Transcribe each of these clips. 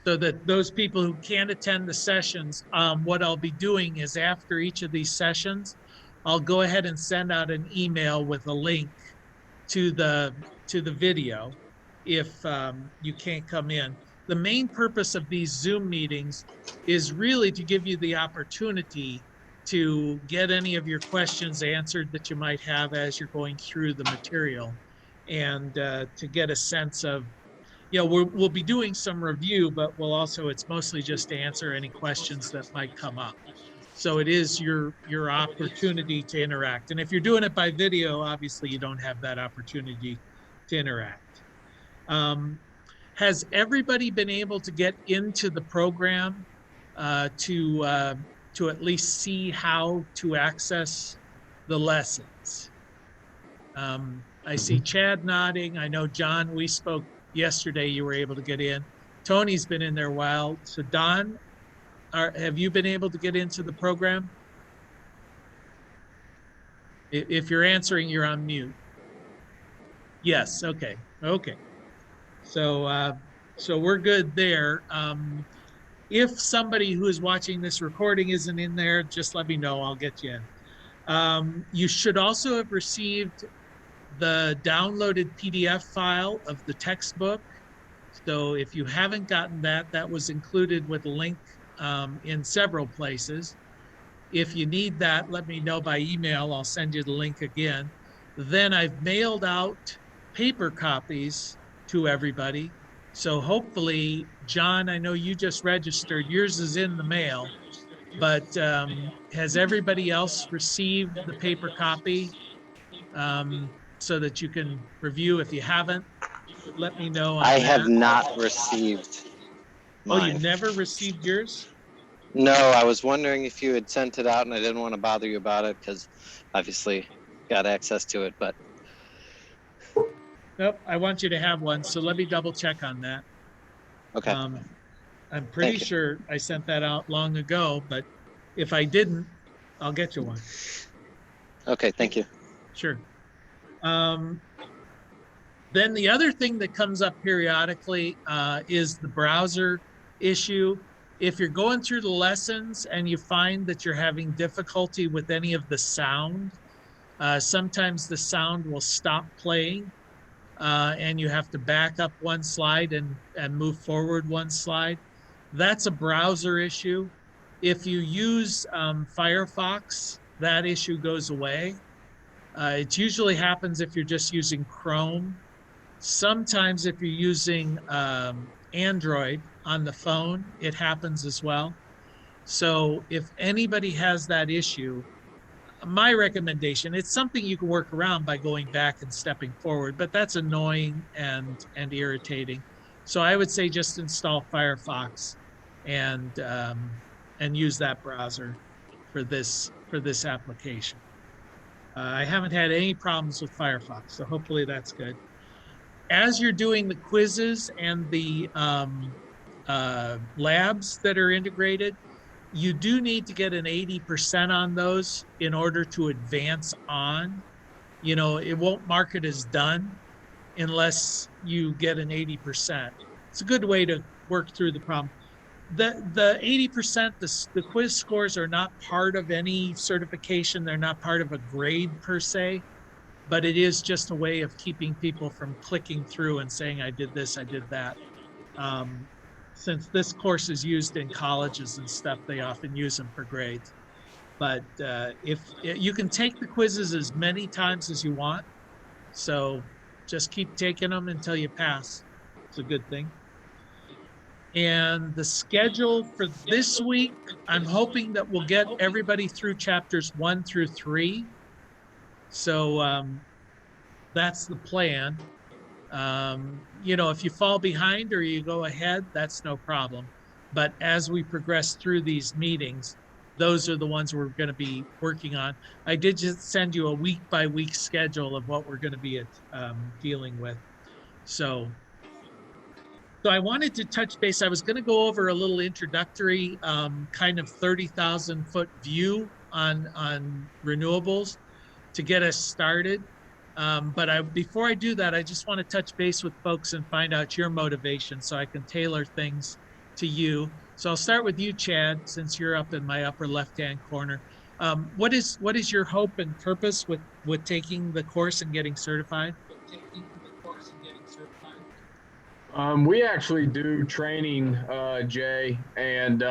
so that those people who can't attend the sessions, what I'll be doing is after each of these sessions, I'll go ahead and send out an email with a link to the video if you can't come in. The main purpose of these Zoom meetings is really to give you the opportunity to get any of your questions answered that you might have as you're going through the material, and to get a sense of, we'll be doing some review, but it's mostly just to answer any questions that might come up. So it is your opportunity to interact. And if you're doing it by video, obviously you don't have that opportunity to interact. Has everybody been able to get into the program to at least see how to access the lessons? I see Chad nodding. I know, John, we spoke yesterday, you were able to get in. Tony's been in there a while. So Don, have you been able to get into the program? If you're answering, you're on mute. Yes, okay. So we're good there. If somebody who is watching this recording isn't in there, just let me know, I'll get you in. You should also have received the downloaded PDF file of the textbook. So if you haven't gotten that, that was included with a link in several places. If you need that, let me know by email. I'll send you the link again. Then I've mailed out paper copies to everybody. So hopefully, John, I know you just registered. Yours is in the mail, but has everybody else received the paper copy? So that you can review. If you haven't, let me know on I that. have not received mine. Oh, you never received yours? No, I was wondering if you had sent it out, and I didn't want to bother you about it because obviously got access to it, but. Nope, I want you to have one, so let me double check on that. Okay. I'm pretty sure I sent that out long ago, but if I didn't, I'll get you one. Okay, thank you. Sure. Then the other thing that comes up periodically is the browser issue. If you're going through the lessons and you find that you're having difficulty with any of the sound, sometimes the sound will stop playing and you have to back up one slide and move forward one slide. That's a browser issue. If you use Firefox, that issue goes away. It usually happens if you're just using Chrome. Sometimes if you're using Android on the phone, it happens as well. So if anybody has that issue, my recommendation, it's something you can work around by going back and stepping forward, but that's annoying and irritating. So I would say just install Firefox and use that browser for this application. I haven't had any problems with Firefox, so hopefully that's good. As you're doing the quizzes and the labs that are integrated, you do need to get an 80% on those in order to advance on. It won't mark it as done unless you get an 80%. It's a good way to work through the problem. The 80%, the quiz scores are not part of any certification. They're not part of a grade per se, but it is just a way of keeping people from clicking through and saying, I did this, I did that. Since this course is used in colleges and stuff, they often use them for grades. But if you can take the quizzes as many times as you want, so just keep taking them until you pass. It's a good thing. And the schedule for this week, I'm hoping that we'll get everybody through chapters 1 through 3. So that's the plan. If you fall behind or you go ahead, that's no problem. But as we progress through these meetings, those are the ones we're going to be working on. I did just send you a week-by-week schedule of what we're going to be dealing with. So I wanted to touch base. I was going to go over a little introductory kind of 30,000-foot view on renewables to get us started. But before I do that, I just want to touch base with folks and find out your motivation so I can tailor things to you. So I'll start with you, Chad, since you're up in my upper left-hand corner. What is your hope and purpose with taking the course and getting certified? We actually do training, Jay, and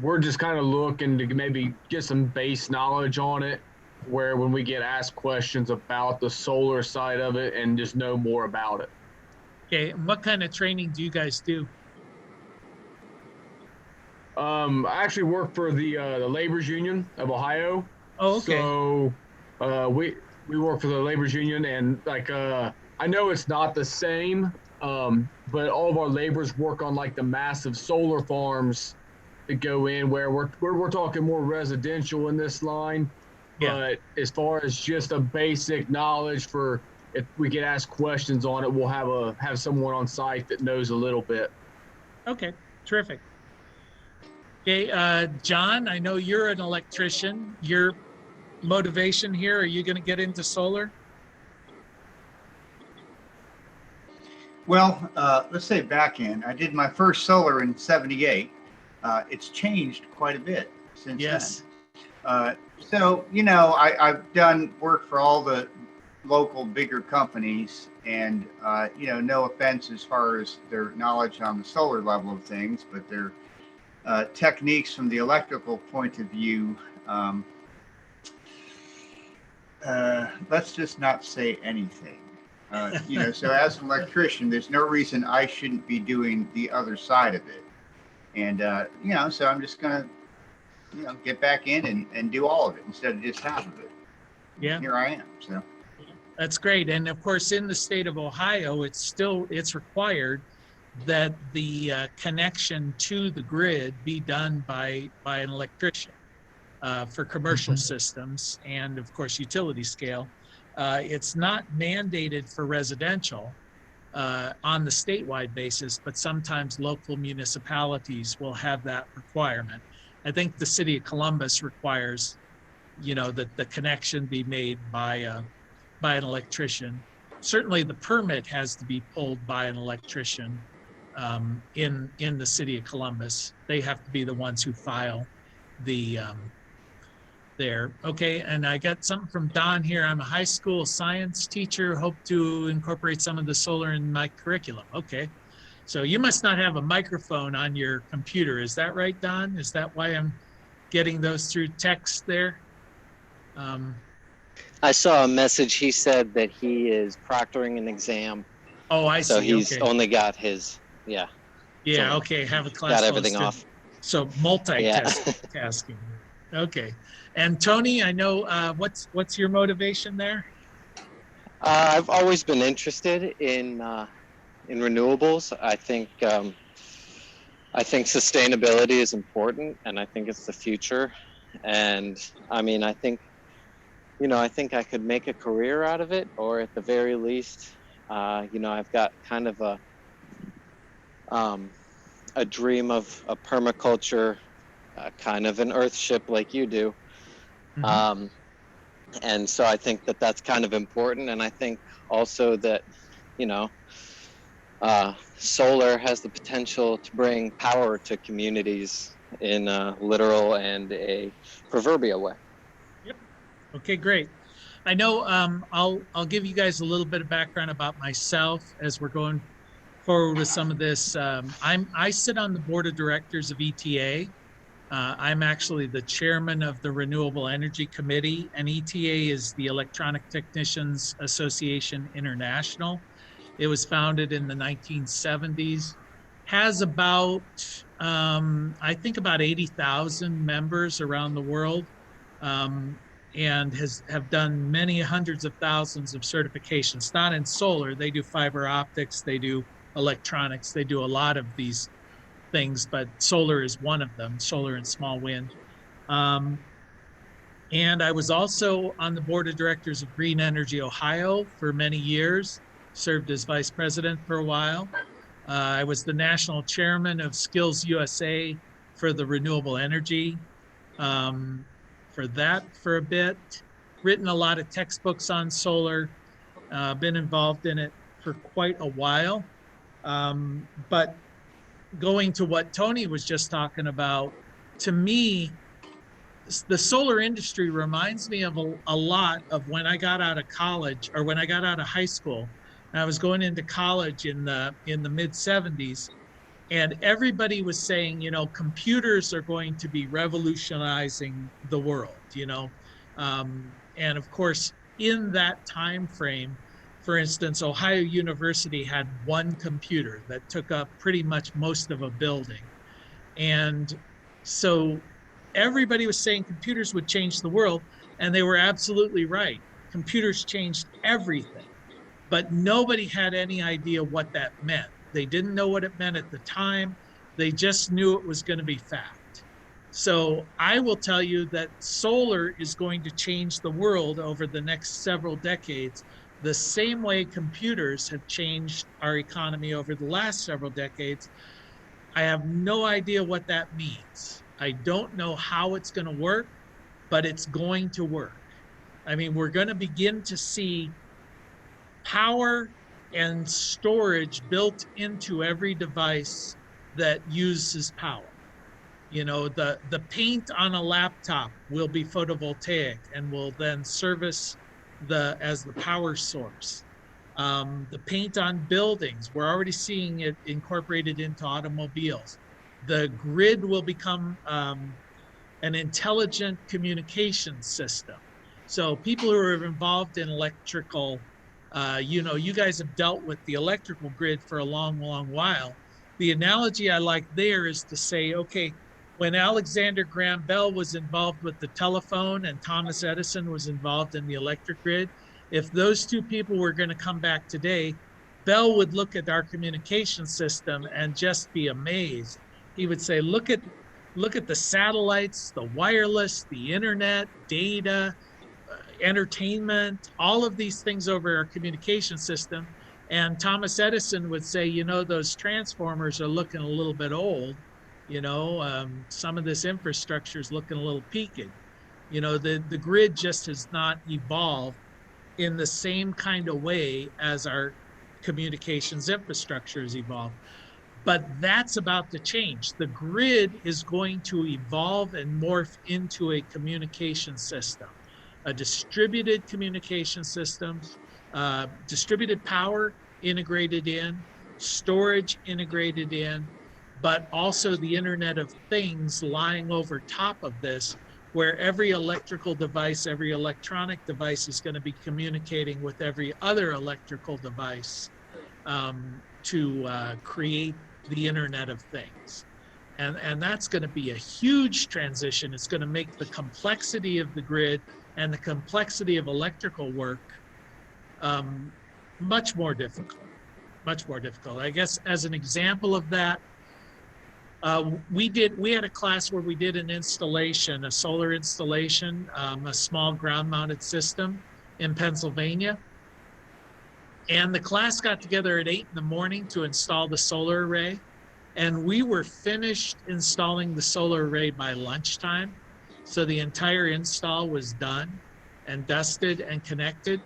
we're just kind of looking to maybe get some base knowledge on it, where when we get asked questions about the solar side of it and just know more about it. Okay, and what kind of training do you guys do? I actually work for the Labor's Union of Ohio. Oh, okay. So we work for the Labor's Union, and like I know it's not the same, but all of our laborers work on like the massive solar farms that go in where we're talking more residential in this line. Yeah. But as far as just a basic knowledge for if we get asked questions on it, we'll have someone on site that knows a little bit. Okay, terrific. Okay, John, I know you're an electrician. Your motivation here, are you going to get into solar? Well, let's say back in, I did my first solar in '78. It's changed quite a bit since then. So, you know, I've done work for all the local bigger companies, and, you know, no offense as far as their knowledge on the solar level of things, but their techniques from the electrical point of view, let's just not say anything. You know, so as an electrician, there's no reason I shouldn't be doing the other side of it. And, you know, so I'm just going to, you know, get back in and do all of it instead of just half of it. Yeah. Here I am. So that's great. And of course, in the state of Ohio, it's required that the connection to the grid be done by an electrician for commercial systems and of course utility scale. It's not mandated for residential on the statewide basis, but sometimes local municipalities will have that requirement. I think the city of Columbus requires, you know, that the connection be made by an electrician. Certainly the permit has to be pulled by an electrician in the city of Columbus. They have to be the ones who file the there. Okay, and I got something from Don here. I'm a high school science teacher, hope to incorporate some of the solar in my curriculum. Okay, so you must not have a microphone on your computer. Is that right, Don? Is that why I'm getting those through text there? I saw a message. He said that he is proctoring an exam. Oh, I see. So he's okay. only got his, Yeah, so okay, have a class. got everything off. So multitasking. Okay. And Tony, I know what's your motivation there? I've always been interested in renewables. I think sustainability is important, and I think it's the future. And I mean, I think I could make a career out of it, or at the very least, you know, I've got kind of a dream of a permaculture, kind of an earthship like you do. Mm-hmm. And so I think that that's kind of important. And I think also that, you know, solar has the potential to bring power to communities in a literal and a proverbial way. Yep. Okay, great. I know I'll give you guys a little bit of background about myself as we're going forward with some of this. I sit on the board of directors of ETA. I'm actually the chairman of the Renewable Energy Committee, and ETA is the Electronic Technicians Association International. It was founded in the 1970s, has about, I think about 80,000 members around the world, and have done many hundreds of thousands of certifications, not in solar. They do fiber optics, they do electronics, they do a lot of these things, but solar is one of them, solar and small wind. And I was also on the board of directors of Green Energy Ohio for many years, served as vice president for a while. I was the national chairman of Skills USA for the renewable energy, for that for a bit, written a lot of textbooks on solar, been involved in it for quite a while. But going to what Tony was just talking about, to me, the solar industry reminds me of a lot of when I got out of college, or when I got out of high school. And I was going into college in the mid 70s, and everybody was saying, computers are going to be revolutionizing the world, and of course, in that time frame, for instance, Ohio University had one computer that took up pretty much most of a building. And so everybody was saying computers would change the world, and they were absolutely right. Computers changed everything, but nobody had any idea what that meant. They didn't know what it meant at the time. They just knew it was going to be fact. So I will tell you that solar is going to change the world over the next several decades, the same way computers have changed our economy over the last several decades. I have no idea what that means. I don't know how it's going to work, but it's going to work. I mean, we're going to begin to see power and storage built into every device that uses power. The paint on a laptop will be photovoltaic and will then service as the power source. The paint on buildings, we're already seeing it incorporated into automobiles. The grid will become an intelligent communication system. So people who are involved in electrical, you guys have dealt with the electrical grid for a long, long while. The analogy I like there is to say, okay, when Alexander Graham Bell was involved with the telephone and Thomas Edison was involved in the electric grid, if those two people were going to come back today, Bell would look at our communication system and just be amazed. He would say, look at the satellites, the wireless, the internet, data, entertainment, all of these things over our communication system. And Thomas Edison would say, those transformers are looking a little bit old. Some of this infrastructure is looking a little peaked. The grid just has not evolved in the same kind of way as our communications infrastructure has evolved. But that's about to change. The grid is going to evolve and morph into a communication system, a distributed communication system, distributed power integrated in, storage integrated in, but also the Internet of Things lying over top of this, where every electrical device, every electronic device is going to be communicating with every other electrical device to create the Internet of Things. And that's going to be a huge transition. It's going to make the complexity of the grid and the complexity of electrical work much more difficult. I guess as an example of that, we had a class where we did an installation, a solar installation, a small ground-mounted system in Pennsylvania. And the class got together at 8 in the morning to install the solar array. And we were finished installing the solar array by lunchtime. So the entire install was done and dusted and connected.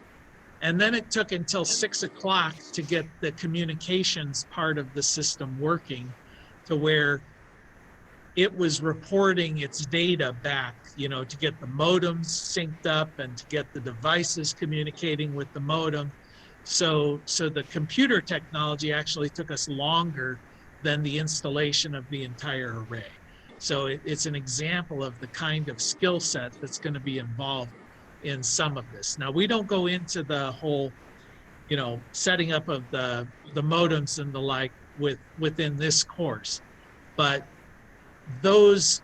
And then it took until 6 o'clock to get the communications part of the system working, to where it was reporting its data back, to get the modems synced up and to get the devices communicating with the modem. So the computer technology actually took us longer than the installation of the entire array. So it's an example of the kind of skill set that's going to be involved in some of this. Now, we don't go into the whole, setting up of the modems and the like within this course, but those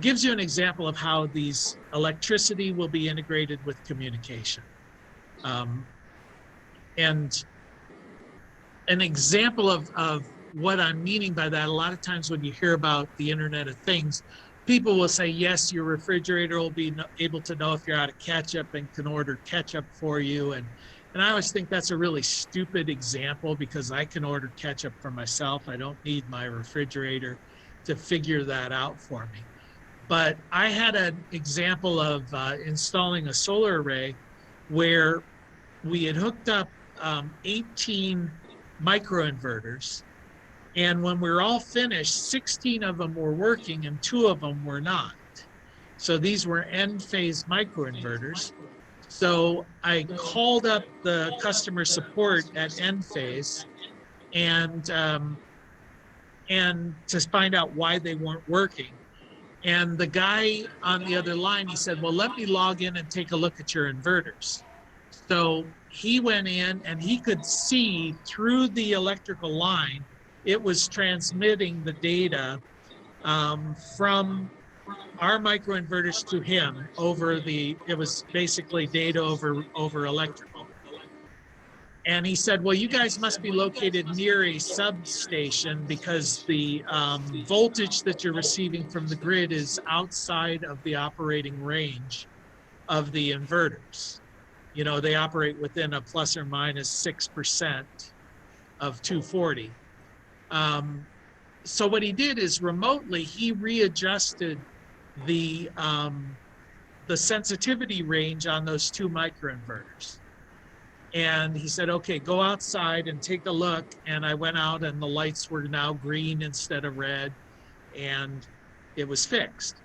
gives you an example of how these electricity will be integrated with communication. And an example of what I'm meaning by that, a lot of times when you hear about the Internet of Things, people will say, yes, your refrigerator will be able to know if you're out of ketchup and can order ketchup for you. And I always think that's a really stupid example, because I can order ketchup for myself. I don't need my refrigerator to figure that out for me. But I had an example of installing a solar array where we had hooked up 18 microinverters, And when we were all finished, 16 of them were working and 2 of them were not. So these were end phase microinverters. So I called up the customer support at end phase and to find out why they weren't working. And the guy on the other line, he said, well, let me log in and take a look at your inverters. So he went in and he could see through the electrical line, it was transmitting the data from our microinverters to him it was basically data over electrical. And he said, well, you guys must be located near a substation because the voltage that you're receiving from the grid is outside of the operating range of the inverters. You know, they operate within a plus or minus 6% of 240. So what he did is remotely, he readjusted the sensitivity range on those 2 microinverters. And he said, okay, go outside and take a look. And I went out and the lights were now green instead of red, and it was fixed.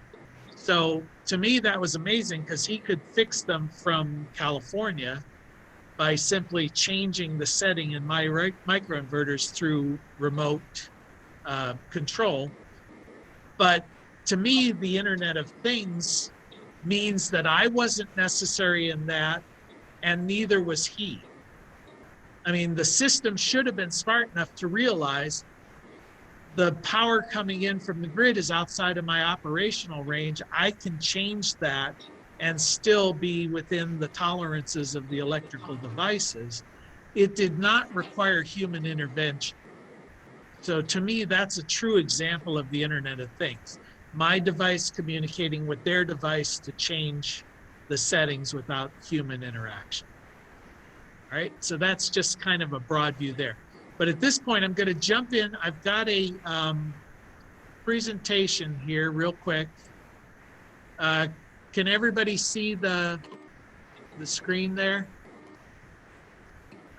So to me, that was amazing because he could fix them from California by simply changing the setting in my microinverters through remote control. But to me, the Internet of Things means that I wasn't necessary in that, and neither was he. I mean, the system should have been smart enough to realize the power coming in from the grid is outside of my operational range. I can change that and still be within the tolerances of the electrical devices. It did not require human intervention. So to me, that's a true example of the Internet of Things. My device communicating with their device to change the settings without human interaction. All right, so that's just kind of a broad view there. But at this point, I'm going to jump in. I've got a presentation here real quick. Can everybody see the screen there?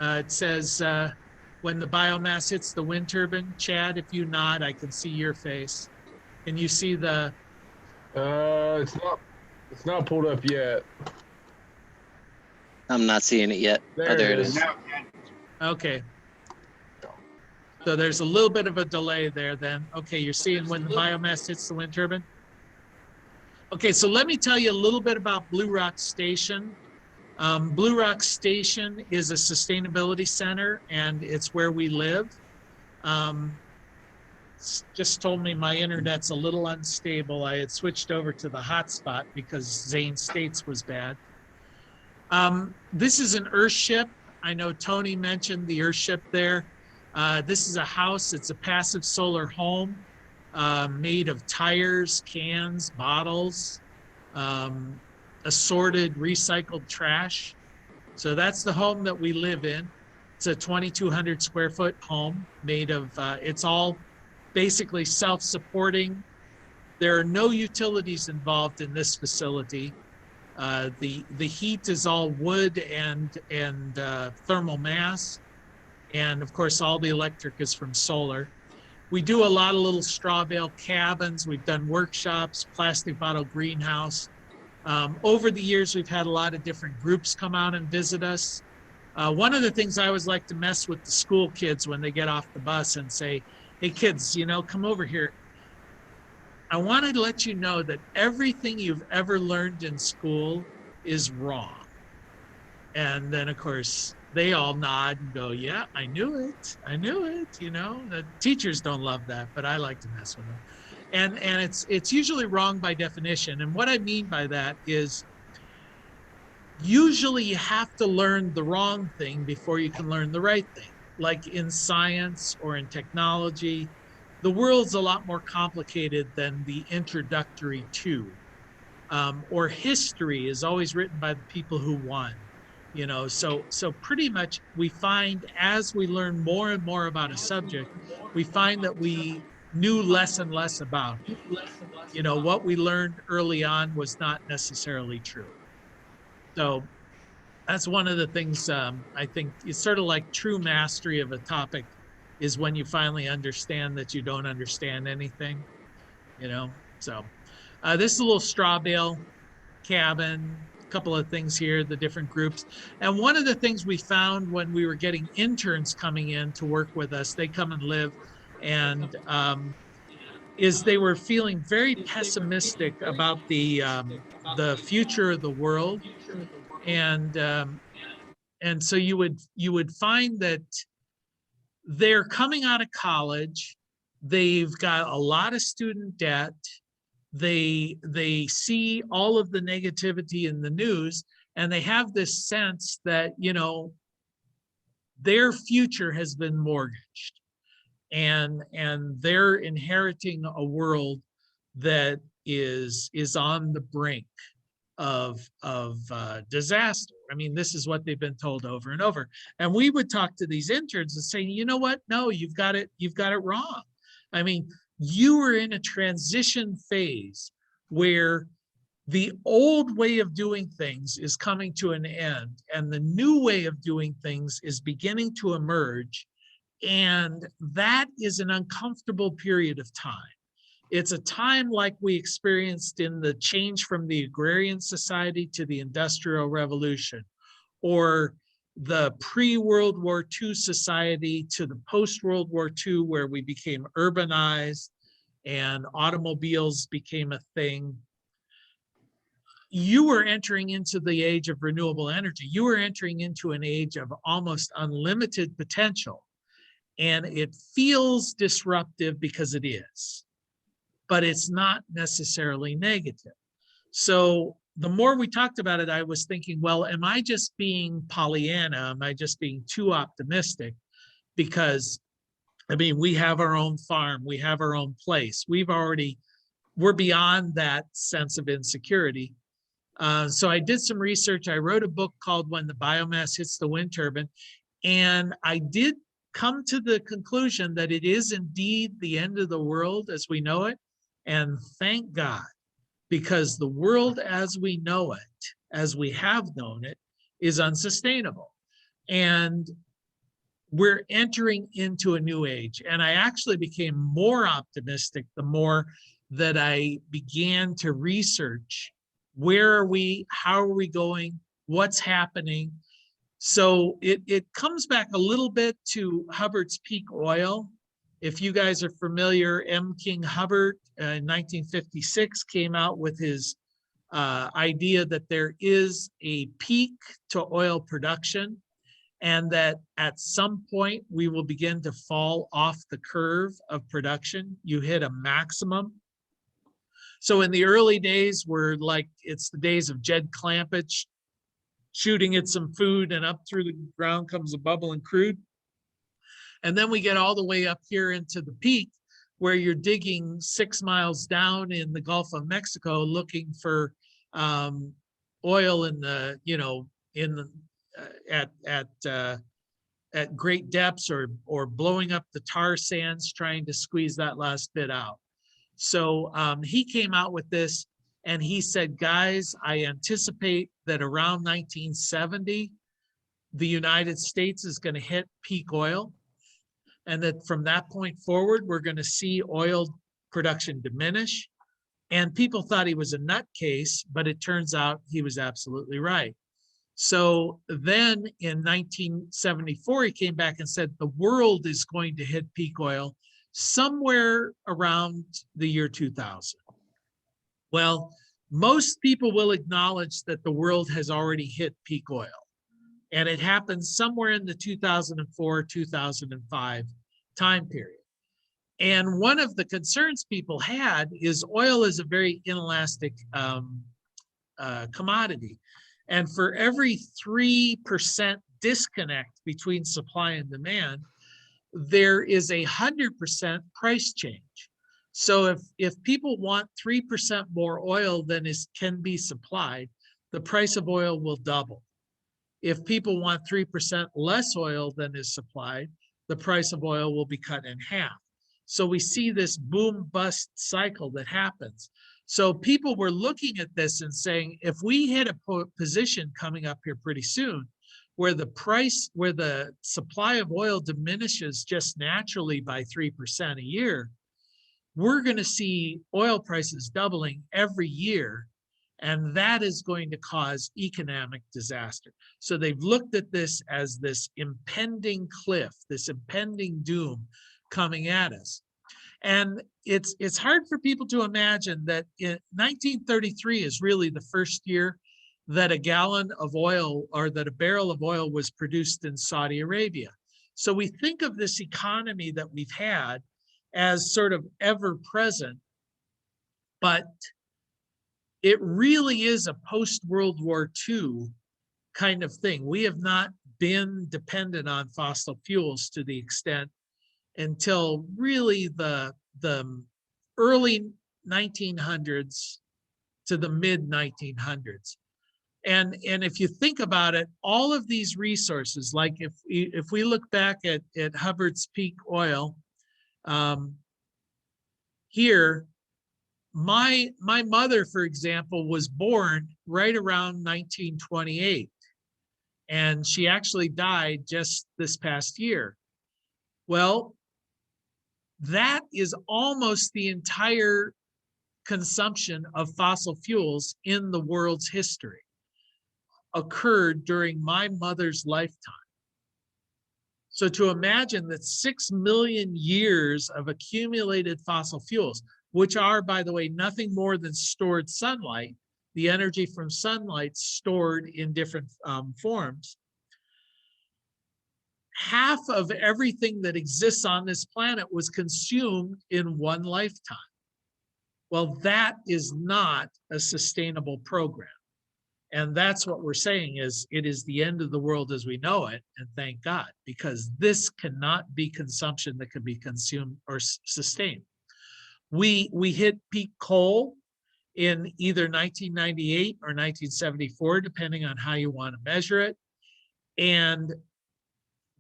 It says, when the biomass hits the wind turbine. Chad, if you nod, I can see your face. Can you see the? It's not pulled up yet. I'm not seeing it yet. There it is. Okay. So there's a little bit of a delay there then. Okay, you're seeing when the biomass hits the wind turbine? Okay, so let me tell you a little bit about Blue Rock Station. Blue Rock Station is a sustainability center, and it's where we live. Just told me my internet's a little unstable. I had switched over to the hotspot because Zane States was bad. This is an Earthship. I know Tony mentioned the Earthship there. This is a house. It's a passive solar home made of tires, cans, bottles, assorted recycled trash. So that's the home that we live in. It's a 2,200 square foot home made of, it's all basically self-supporting. There are no utilities involved in this facility. The heat is all wood and thermal mass. And of course, all the electric is from solar. We do a lot of little straw bale cabins. We've done workshops, plastic bottle greenhouse. Over the years, we've had a lot of different groups come out and visit us. One of the things I always like to mess with the school kids when they get off the bus and say, hey kids, you know, come over here. I wanted to let you know that everything you've ever learned in school is wrong. And then of course, they all nod and go, yeah, I knew it. You know, the teachers don't love that, but I like to mess with them. And it's usually wrong by definition. And what I mean by that is usually you have to learn the wrong thing before you can learn the right thing. Like in science or in technology, the world's a lot more complicated than the introductory to. Or history is always written by the people who won. You know, so pretty much we find as we learn more and more about a subject, we find that we knew less and less about it. You know, what we learned early on was not necessarily true. So that's one of the things I think it's sort of like true mastery of a topic is when you finally understand that you don't understand anything, you know? So this is a little straw bale cabin, a couple of things here, the different groups. And one of the things we found when we were getting interns coming in to work with us, they come and live, and is they were feeling very pessimistic about the future of the world. And so you would find that they're coming out of college, they've got a lot of student debt, they see all of the negativity in the news, and they have this sense that, you know, their future has been mortgaged, and they're inheriting a world that is on the brink of disaster. I mean, this is what they've been told over and over. And we would talk to these interns and say, you know what? No, you've got it wrong. I mean, you were in a transition phase where the old way of doing things is coming to an end, and the new way of doing things is beginning to emerge. And that is an uncomfortable period of time. It's a time like we experienced in the change from the agrarian society to the Industrial Revolution, or the pre-World War II society to the post-World War II, where we became urbanized and automobiles became a thing. You were entering into the age of renewable energy. You were entering into an age of almost unlimited potential. And it feels disruptive because it is, but it's not necessarily negative. So the more we talked about it, I was thinking, well, am I just being Pollyanna? Am I just being too optimistic? Because, I mean, we have our own farm, we have our own place. We're beyond that sense of insecurity. So I did some research. I wrote a book called When the Biomass Hits the Wind Turbine. And I did come to the conclusion that it is indeed the end of the world as we know it. And thank God, because the world as we know it, as we have known it, is unsustainable. And we're entering into a new age. And I actually became more optimistic the more that I began to research, where are we, how are we going, what's happening. So it comes back a little bit to Hubbard's peak oil. If you guys are familiar, M. King Hubbard in 1956 came out with his idea that there is a peak to oil production, and that at some point we will begin to fall off the curve of production. You hit a maximum. So in the early days, we're like, it's the days of Jed Clampett shooting at some food, and up through the ground comes a bubbling crude. And then we get all the way up here into the peak, where you're digging 6 miles down in the Gulf of Mexico looking for oil in the, you know, in the at great depths, or blowing up the tar sands trying to squeeze that last bit out. So he came out with this, and he said, guys, I anticipate that around 1970, the United States is going to hit peak oil. And that from that point forward, we're going to see oil production diminish. And people thought he was a nutcase, but it turns out he was absolutely right. So then in 1974, he came back and said, the world is going to hit peak oil somewhere around the year 2000. Well, most people will acknowledge that the world has already hit peak oil. And it happened somewhere in the 2004, 2005 time period. And one of the concerns people had is oil is a very inelastic commodity. And for every 3% disconnect between supply and demand, there is 100% price change. So if people want 3% more oil than can be supplied, the price of oil will double. If people want 3% less oil than is supplied, the price of oil will be cut in half. So we see this boom bust cycle that happens. So people were looking at this and saying, if we hit a position coming up here pretty soon where the supply of oil diminishes just naturally by 3% a year, we're going to see oil prices doubling every year, and that is going to cause economic disaster. So they've looked at this as this impending cliff, this impending doom coming at us. And it's hard for people to imagine that in 1933 is really the first year that a gallon of oil or that a barrel of oil was produced in Saudi Arabia. So we think of this economy that we've had as sort of ever present, but it really is a post-World War II kind of thing. We have not been dependent on fossil fuels to the extent until really the early 1900s to the mid 1900s. And if you think about it, all of these resources, like if we look back at Hubbard's peak oil, here, my mother, for example, was born right around 1928, and she actually died just this past year. Well, that is almost the entire consumption of fossil fuels in the world's history occurred during my mother's lifetime. So to imagine that 6 million years of accumulated fossil fuels, which are, by the way, nothing more than stored sunlight, the energy from sunlight stored in different forms, half of everything that exists on this planet was consumed in one lifetime. Well, that is not a sustainable program. And that's what we're saying is it is the end of the world as we know it, and thank God, because this cannot be consumption that can be consumed or sustained. We hit peak coal in either 1998 or 1974, depending on how you want to measure it. And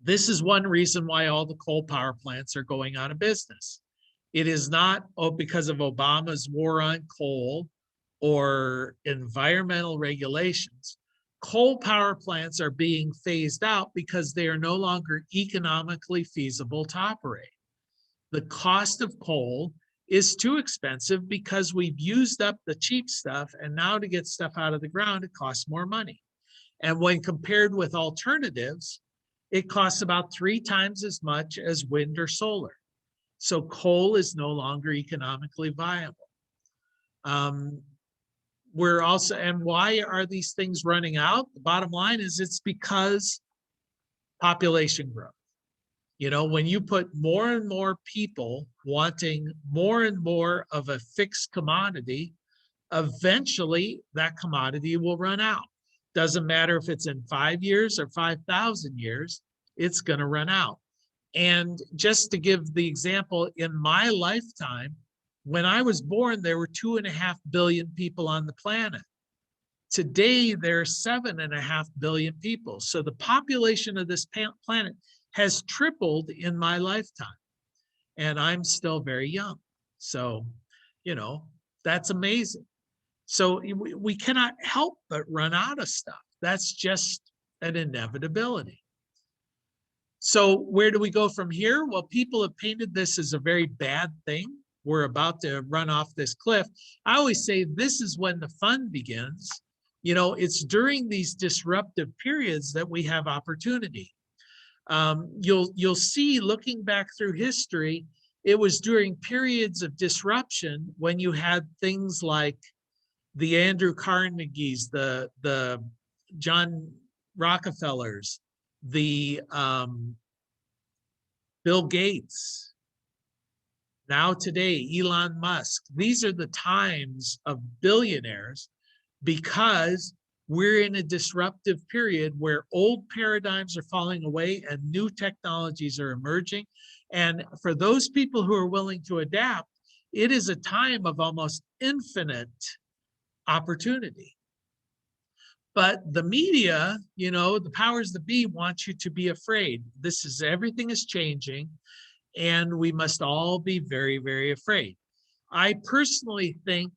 this is one reason why all the coal power plants are going out of business. It is not because of Obama's war on coal or environmental regulations. Coal power plants are being phased out because they are no longer economically feasible to operate. The cost of coal is too expensive because we've used up the cheap stuff, and now to get stuff out of the ground, it costs more money. And when compared with alternatives, it costs about 3 times as much as wind or solar. So coal is no longer economically viable. We're also, and why are these things running out? The bottom line is it's because population growth. You know, when you put more and more people wanting more and more of a fixed commodity, eventually that commodity will run out. Doesn't matter if it's in 5 years or 5,000 years, it's going to run out. And just to give the example, in my lifetime, when I was born, there were 2.5 billion people on the planet. Today, there are 7.5 billion people. So the population of this planet has tripled in my lifetime. And I'm still very young. So, you know, that's amazing. So we cannot help but run out of stuff. That's just an inevitability. So where do we go from here? Well, people have painted this as a very bad thing. We're about to run off this cliff. I always say this is when the fun begins. You know, it's during these disruptive periods that we have opportunity. You'll see, looking back through history, it was during periods of disruption when you had things like the Andrew Carnegies, the John Rockefellers, the Bill Gates, now today, Elon Musk. These are the times of billionaires because we're in a disruptive period where old paradigms are falling away and new technologies are emerging. And for those people who are willing to adapt, it is a time of almost infinite opportunity. But the media, you know, the powers that be want you to be afraid. Everything is changing, and we must all be very, very afraid. I personally think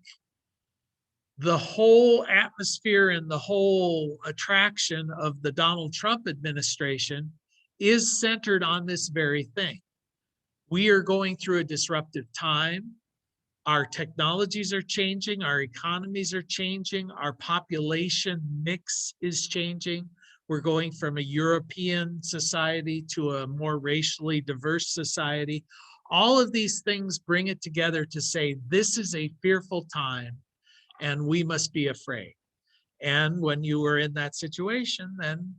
the whole atmosphere and the whole attraction of the Donald Trump administration is centered on this very thing. We are going through a disruptive time. Our technologies are changing, our economies are changing, our population mix is changing. We're going from a European society to a more racially diverse society. All of these things bring it together to say this is a fearful time and we must be afraid. And when you are in that situation, then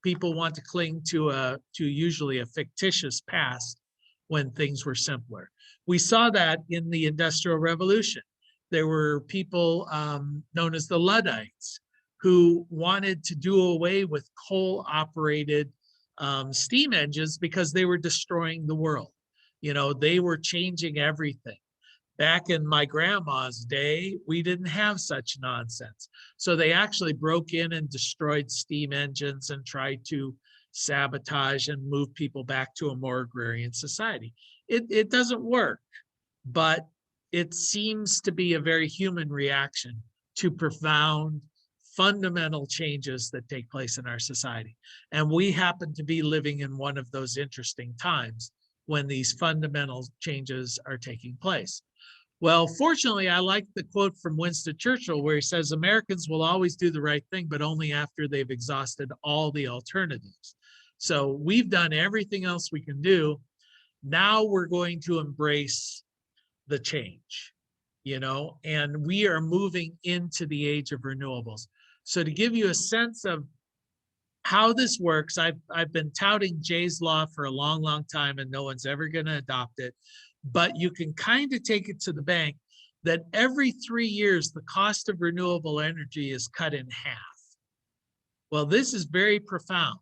people want to cling to usually a fictitious past when things were simpler. We saw that in the Industrial Revolution. There were people known as the Luddites who wanted to do away with coal-operated steam engines because they were destroying the world. You know, they were changing everything. Back in my grandma's day, we didn't have such nonsense. So they actually broke in and destroyed steam engines and tried to sabotage and move people back to a more agrarian society. It doesn't work, but it seems to be a very human reaction to profound, fundamental changes that take place in our society. And we happen to be living in one of those interesting times when these fundamental changes are taking place. Well, fortunately, I like the quote from Winston Churchill where he says, Americans will always do the right thing, but only after they've exhausted all the alternatives. So we've done everything else we can do. Now we're going to embrace the change, you know, and we are moving into the age of renewables. So to give you a sense of how this works, I've been touting Jay's Law for a long, long time, and no one's ever going to adopt it. But you can kind of take it to the bank that every 3 years, the cost of renewable energy is cut in half. Well, this is very profound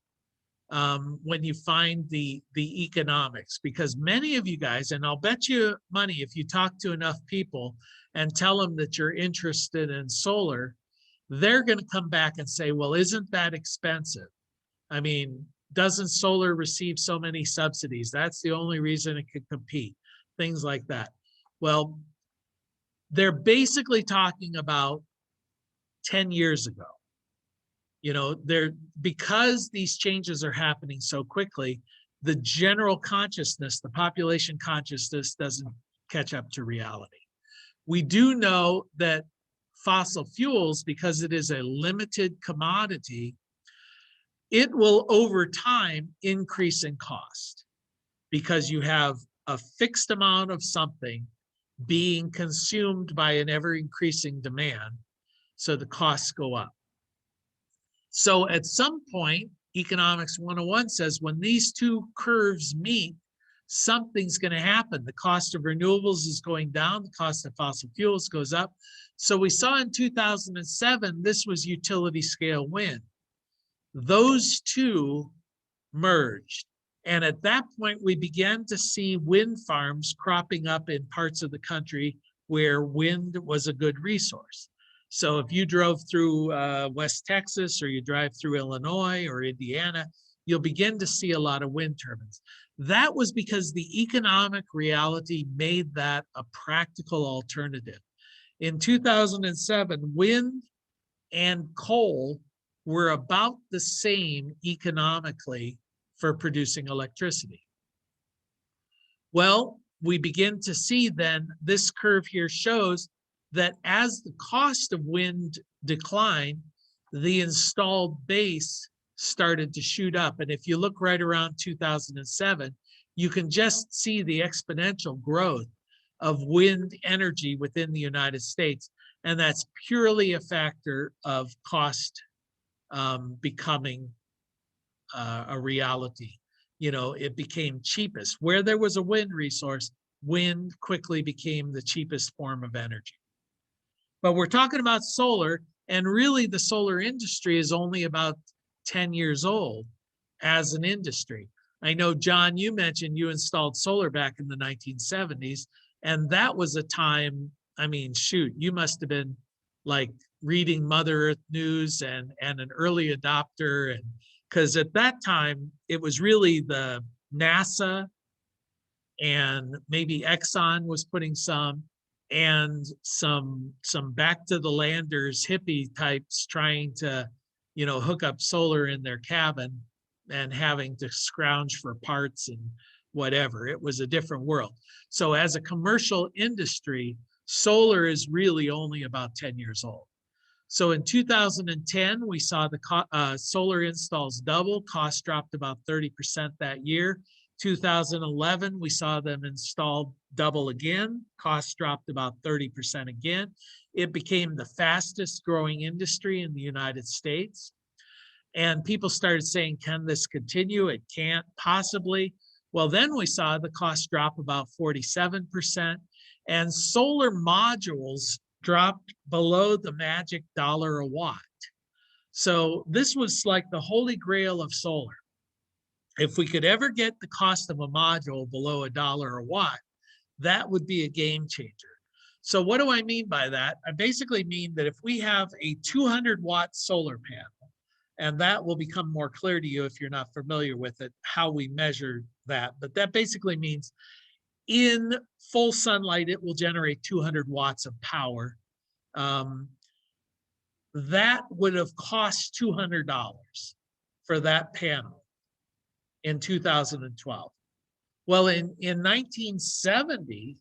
when you find the economics, because many of you guys, and I'll bet you money if you talk to enough people and tell them that you're interested in solar, they're going to come back and say, well, isn't that expensive? I mean, doesn't solar receive so many subsidies? That's the only reason it could compete. Things like that. Well, they're basically talking about 10 years ago. You know, because these changes are happening so quickly, the general consciousness, the population consciousness doesn't catch up to reality. We do know that fossil fuels, because it is a limited commodity, it will over time increase in cost because you have a fixed amount of something being consumed by an ever increasing demand. So the costs go up. So at some point, Economics 101 says when these two curves meet, something's going to happen. The cost of renewables is going down, the cost of fossil fuels goes up. So we saw in 2007, this was utility scale wind. Those two merged. And at that point, we began to see wind farms cropping up in parts of the country where wind was a good resource. So if you drove through West Texas, or you drive through Illinois or Indiana, you'll begin to see a lot of wind turbines. That was because the economic reality made that a practical alternative. In 2007, wind and coal were about the same economically for producing electricity. Well, we begin to see then, this curve here shows that as the cost of wind declined, the installed base started to shoot up. And if you look right around 2007, you can just see the exponential growth of wind energy within the United States. And that's purely a factor of cost becoming a reality. You know, it became cheapest. Where there was a wind resource, wind quickly became the cheapest form of energy. But we're talking about solar, and really the solar industry is only about 10 years old as an industry. I know, John, you mentioned you installed solar back in the 1970s, and that was a time, I mean, shoot, you must have been like reading Mother Earth News and an early adopter, and because at that time it was really the NASA and maybe Exxon was putting some, and some back to the landers hippie types trying to, you know, hook up solar in their cabin and having to scrounge for parts and whatever. It was a different world. So as a commercial industry, solar is really only about 10 years old. So in 2010, we saw the solar installs double, cost dropped about 30% that year. 2011, we saw them installed double again, cost dropped about 30% again. It became the fastest growing industry in the United States. And people started saying, can this continue? It can't possibly. Well, then we saw the cost drop about 47%, and solar modules dropped below the magic $1 a watt. So this was like the holy grail of solar. If we could ever get the cost of a module below $1 a watt, that would be a game changer. So what do I mean by that? I basically mean that if we have a 200-watt solar panel, and that will become more clear to you if you're not familiar with it, how we measure that. But that basically means in full sunlight, it will generate 200 watts of power. That would have cost $200 for that panel in 2012. Well, in 1970,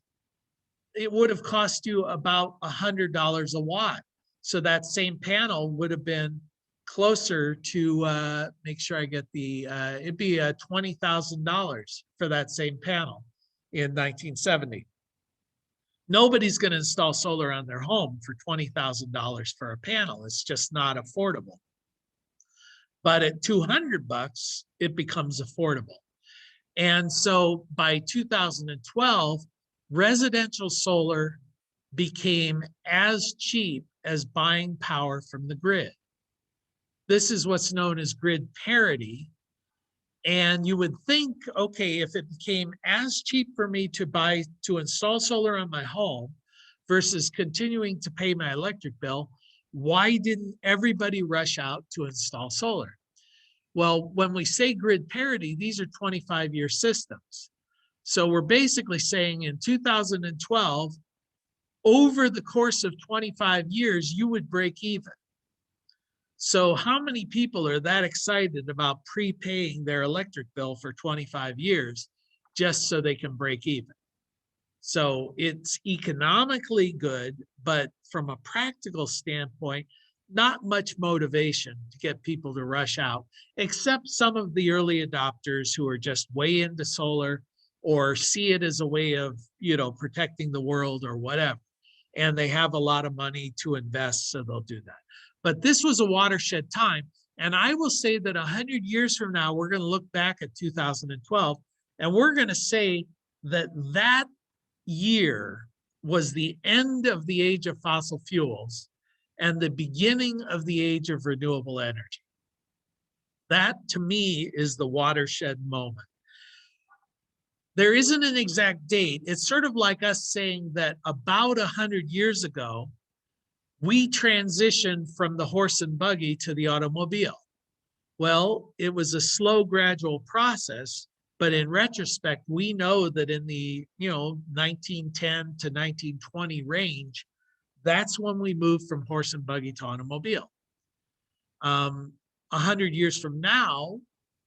it would have cost you about $100 a watt. So that same panel would have been closer to, make sure I get the, it'd be $20,000 for that same panel in 1970. Nobody's going to install solar on their home for $20,000 for a panel. It's just not affordable. But at $200, it becomes affordable. And so by 2012, residential solar became as cheap as buying power from the grid. This is what's known as grid parity. And you would think, okay, if it became as cheap for me to install solar on my home versus continuing to pay my electric bill, why didn't everybody rush out to install solar? Well, when we say grid parity, these are 25-year systems. So we're basically saying in 2012, over the course of 25 years, you would break even. So how many people are that excited about prepaying their electric bill for 25 years just so they can break even? So it's economically good, but from a practical standpoint, not much motivation to get people to rush out, except some of the early adopters who are just way into solar or see it as a way of, you know, protecting the world or whatever. And they have a lot of money to invest, so they'll do that. But this was a watershed time. And I will say that 100 years from now, we're going to look back at 2012, and we're going to say that that year was the end of the age of fossil fuels and the beginning of the age of renewable energy. That, to me, is the watershed moment. There isn't an exact date. It's sort of like us saying that about 100 years ago, we transitioned from the horse and buggy to the automobile. Well, it was a slow, gradual process, but in retrospect, we know that in the 1910 to 1920 range, that's when we moved from horse and buggy to automobile. 100 years from now,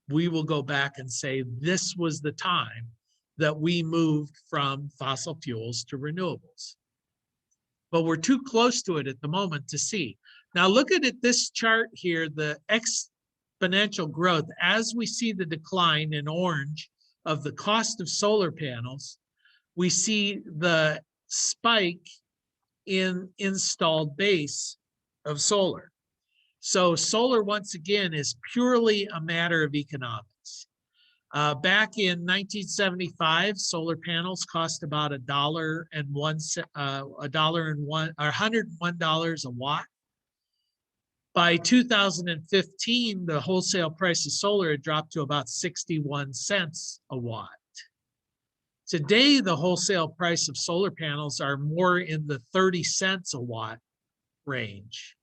we will go back and say this was the time that we moved from fossil fuels to renewables. But we're too close to it at the moment to see. Now look at it, this chart here, the exponential growth. As we see the decline in orange of the cost of solar panels, we see the spike in installed base of solar. So solar, once again, is purely a matter of economics. Back in 1975, solar panels cost about $101 a watt. By 2015, the wholesale price of solar had dropped to about 61 cents a watt. Today, the wholesale price of solar panels are more in the 30 cents a watt range.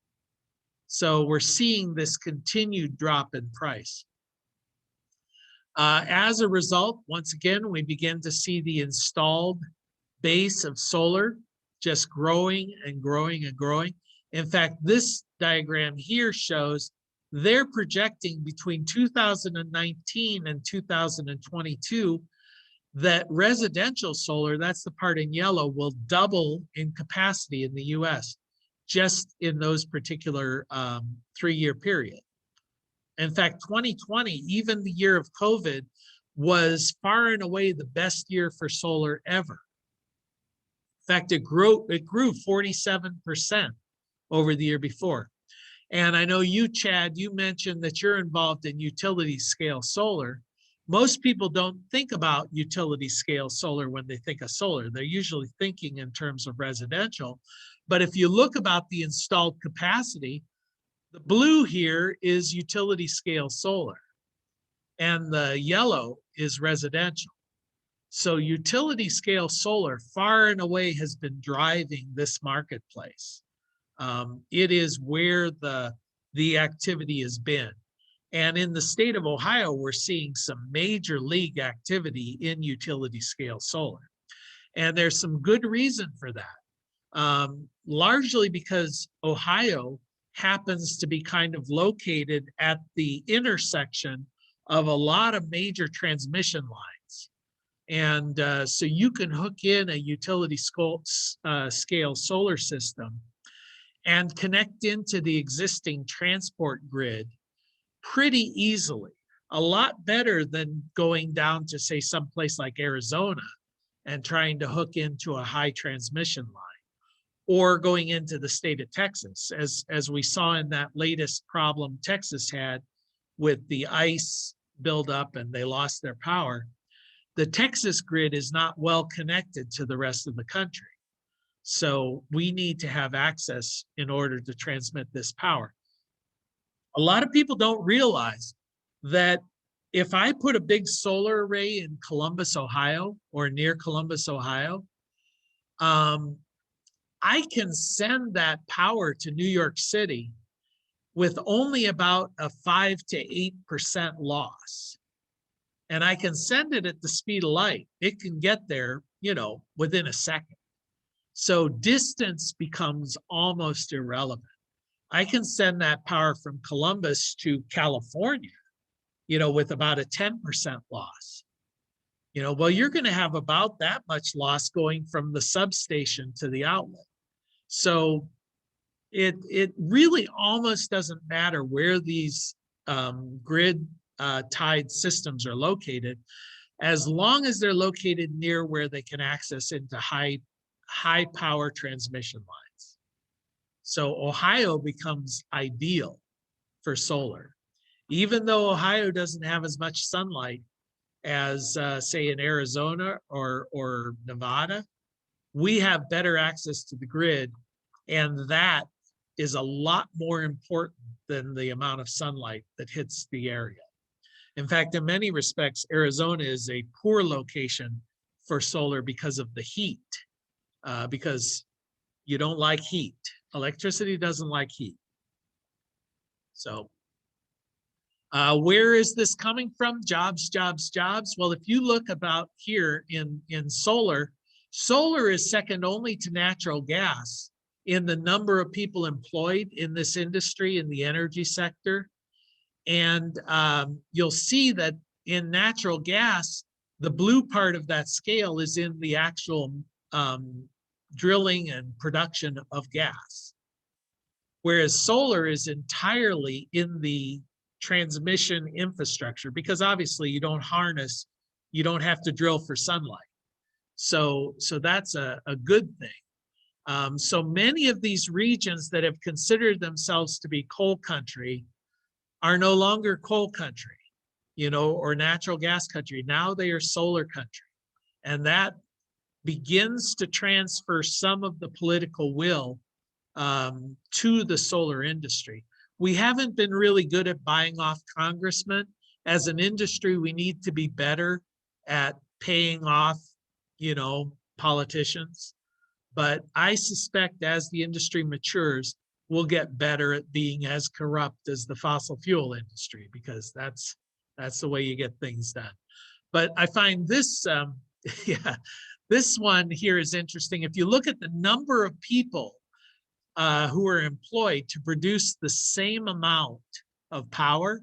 So we're seeing this continued drop in price. As a result, once again, we begin to see the installed base of solar just growing and growing and growing. In fact, this diagram here shows they're projecting between 2019 and 2022 that residential solar, that's the part in yellow, will double in capacity in the US just in those particular 3-year period. In fact, 2020, even the year of COVID, was far and away the best year for solar ever. In fact, it grew 47% over the year before. And I know you, Chad, you mentioned that you're involved in utility scale solar. Most people don't think about utility scale solar when they think of solar. They're usually thinking in terms of residential. But if you look about the installed capacity, the blue here is utility scale solar and the yellow is residential. So utility scale solar far and away has been driving this marketplace. It is where the activity has been. And in the state of Ohio, we're seeing some major league activity in utility scale solar. And there's some good reason for that, largely because Ohio happens to be kind of located at the intersection of a lot of major transmission lines. And so you can hook in a utility scale solar system and connect into the existing transport grid pretty easily, a lot better than going down to, say, someplace like Arizona and trying to hook into a high transmission line, or going into the state of Texas, as we saw in that latest problem Texas had with the ice buildup and they lost their power. The Texas grid is not well connected to the rest of the country. So we need to have access in order to transmit this power. A lot of people don't realize that if I put a big solar array in Columbus, Ohio, or near Columbus, Ohio, I can send that power to New York City with only about a 5 to 8% loss. And I can send it at the speed of light. It can get there, within a second. So distance becomes almost irrelevant. I can send that power from Columbus to California, with about a 10% loss. Well, you're going to have about that much loss going from the substation to the outlet. So it really almost doesn't matter where these grid tied systems are located, as long as they're located near where they can access into high power transmission lines. So Ohio becomes ideal for solar. Even though Ohio doesn't have as much sunlight as say in Arizona or Nevada, we have better access to the grid, and that is a lot more important than the amount of sunlight that hits the area. In fact, in many respects, Arizona is a poor location for solar because of the heat, because you don't like heat. Electricity doesn't like heat. So where is this coming from? Jobs, jobs, jobs. Well, if you look about here in solar, solar is second only to natural gas in the number of people employed in this industry, in the energy sector. And you'll see that in natural gas, the blue part of that scale is in the actual drilling and production of gas. Whereas solar is entirely in the transmission infrastructure, because obviously you don't have to drill for sunlight. So that's a good thing. So many of these regions that have considered themselves to be coal country are no longer coal country, or natural gas country. Now they are solar country. And that begins to transfer some of the political will to the solar industry. We haven't been really good at buying off congressmen. As an industry, we need to be better at paying off, politicians. But I suspect as the industry matures, we'll get better at being as corrupt as the fossil fuel industry, because that's the way you get things done. But I find this, This one here is interesting. If you look at the number of people who are employed to produce the same amount of power,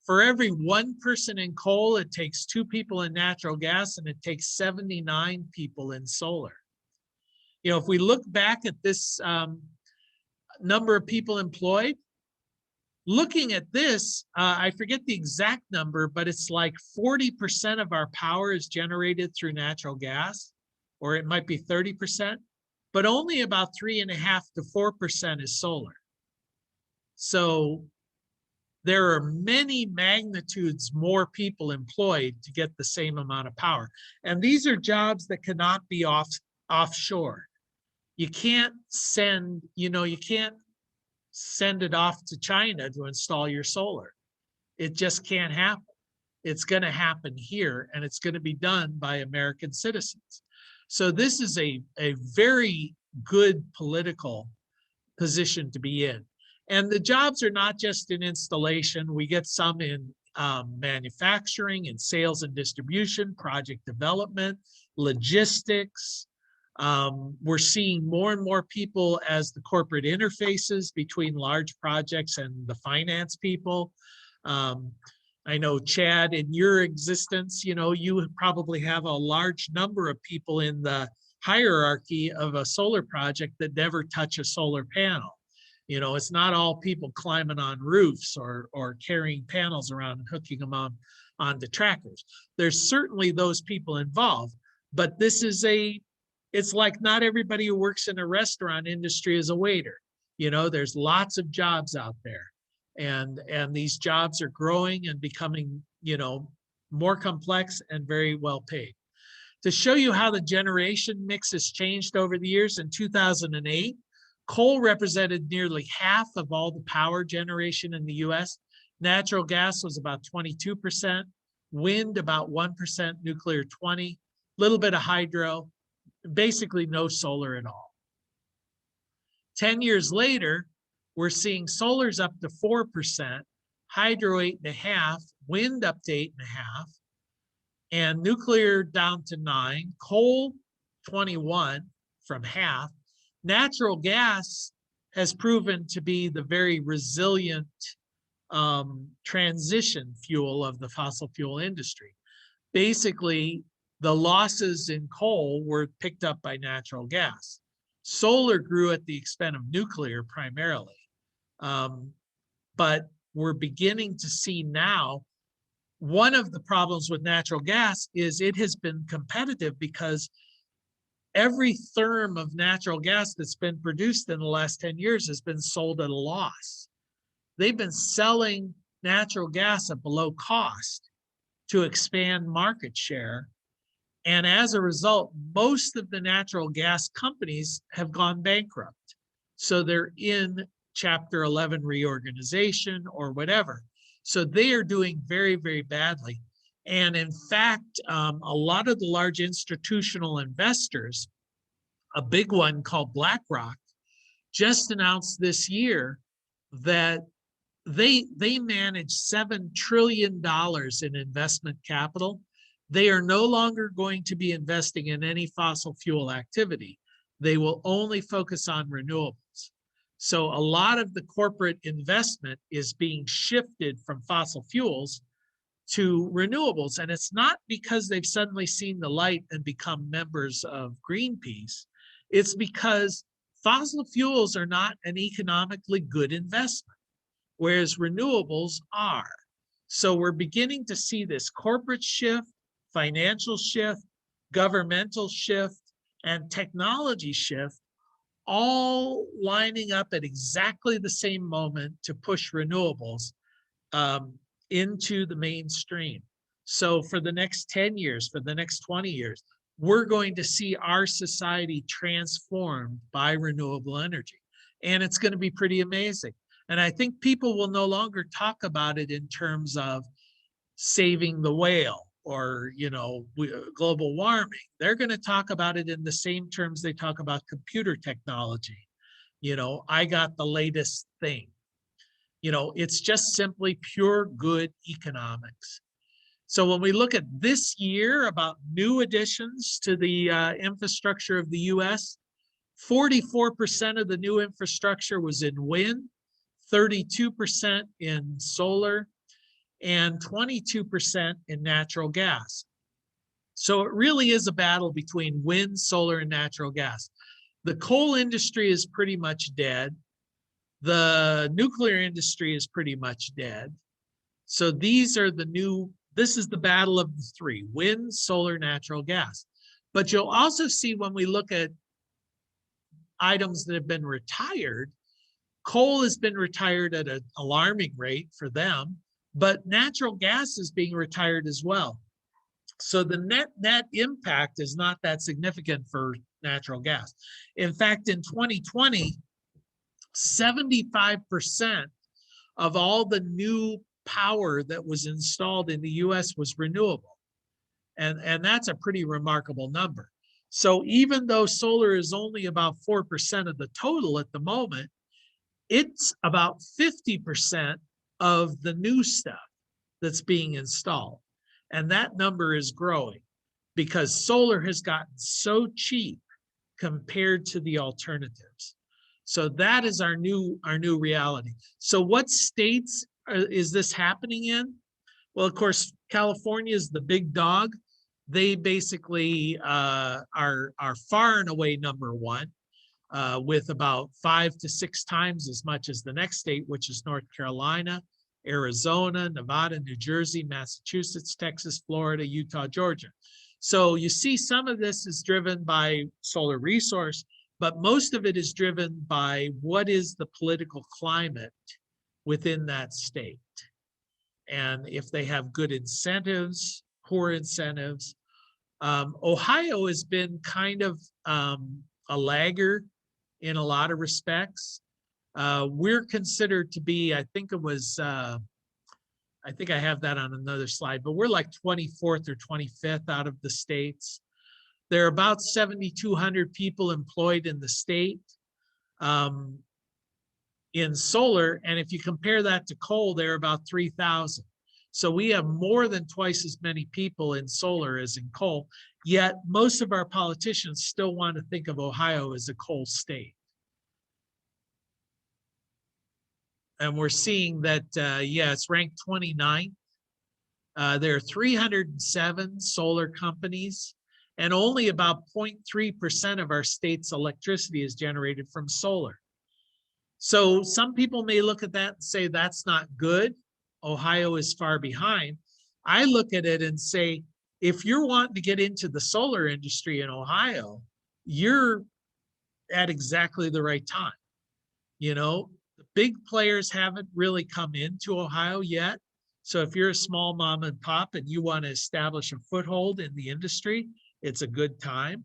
for every one person in coal, it takes 2 people in natural gas, and it takes 79 people in solar. You know, if we look back at this number of people employed, looking at this, I forget the exact number, but it's like 40% of our power is generated through natural gas, or it might be 30%, but only about 3.5 to 4% is solar. So there are many magnitudes more people employed to get the same amount of power. And these are jobs that cannot be offshore. You can't send, you can't send it off to China to install your solar. It just can't happen. It's going to happen here, and it's going to be done by American citizens. So this is a very good political position to be in. And the jobs are not just in installation. We get some in manufacturing and sales and distribution, project development, logistics. We're seeing more and more people as the corporate interfaces between large projects and the finance people. I know, Chad, in your existence, you probably have a large number of people in the hierarchy of a solar project that never touch a solar panel. It's not all people climbing on roofs or carrying panels around and hooking them onto trackers. There's certainly those people involved, but this is it's like not everybody who works in a restaurant industry is a waiter. There's lots of jobs out there, and these jobs are growing and becoming, more complex and very well paid. To show you how the generation mix has changed over the years, in 2008, coal represented nearly half of all the power generation in the US. Natural gas was about 22%, wind about 1%, nuclear 20%, little bit of hydro, basically no solar at all. 10 years later, we're seeing solar's up to 4%, hydro 8.5%, wind up to 8.5%, and nuclear down to 9%, coal 21% from half. Natural gas has proven to be the very resilient transition fuel of the fossil fuel industry. Basically, the losses in coal were picked up by natural gas. Solar grew at the expense of nuclear primarily. But we're beginning to see now, one of the problems with natural gas is it has been competitive because every therm of natural gas that's been produced in the last 10 years has been sold at a loss. They've been selling natural gas at below cost to expand market share. And as a result, most of the natural gas companies have gone bankrupt. So they're in Chapter 11 reorganization or whatever. So they are doing very, very badly. And in fact, a lot of the large institutional investors, a big one called BlackRock, just announced this year that they manage $7 trillion in investment capital. They are no longer going to be investing in any fossil fuel activity. They will only focus on renewables. So a lot of the corporate investment is being shifted from fossil fuels to renewables. And it's not because they've suddenly seen the light and become members of Greenpeace. It's because fossil fuels are not an economically good investment, whereas renewables are. So we're beginning to see this corporate shift, financial shift, governmental shift, and technology shift, all lining up at exactly the same moment to push renewables into the mainstream. So for the next 10 years, for the next 20 years, we're going to see our society transformed by renewable energy. And it's going to be pretty amazing. And I think people will no longer talk about it in terms of saving the whale or, global warming. They're going to talk about it in the same terms they talk about computer technology. I got the latest thing. It's just simply pure good economics. So when we look at this year about new additions to the infrastructure of the US, 44% of the new infrastructure was in wind, 32% in solar, and 22% in natural gas. So it really is a battle between wind, solar, and natural gas. The coal industry is pretty much dead. The nuclear industry is pretty much dead. So these are the new, this is the battle of the three: wind, solar, natural gas. But you'll also see when we look at items that have been retired, coal has been retired at an alarming rate for them, but natural gas is being retired as well. So the net impact is not that significant for natural gas. In fact, in 2020, 75% of all the new power that was installed in the US was renewable. And that's a pretty remarkable number. So even though solar is only about 4% of the total at the moment, it's about 50% of the new stuff that's being installed. And that number is growing because solar has gotten so cheap compared to the alternatives. So that is our new reality. So what states is this happening in? Well, of course, California is the big dog. They basically are far and away number one, with about 5 to 6 times as much as the next state, which is North Carolina, Arizona, Nevada, New Jersey, Massachusetts, Texas, Florida, Utah, Georgia. So you see some of this is driven by solar resource, but most of it is driven by what is the political climate within that state. And if they have good incentives, poor incentives. Ohio has been kind of a laggard in a lot of respects. We're considered to be, I think it was, I think I have that on another slide, but we're like 24th or 25th out of the states. There are about 7,200 people employed in the state in solar. And if you compare that to coal, they're about 3,000. So we have more than twice as many people in solar as in coal, yet most of our politicians still want to think of Ohio as a coal state. And we're seeing that, yeah, it's ranked 29th. There are 307 solar companies, and only about 0.3% of our state's electricity is generated from solar. So some people may look at that and say, that's not good. Ohio is far behind. I look at it and say, if you're wanting to get into the solar industry in Ohio, you're at exactly the right time. You know, the big players haven't really come into Ohio yet. So if you're a small mom and pop and you want to establish a foothold in the industry, it's a good time.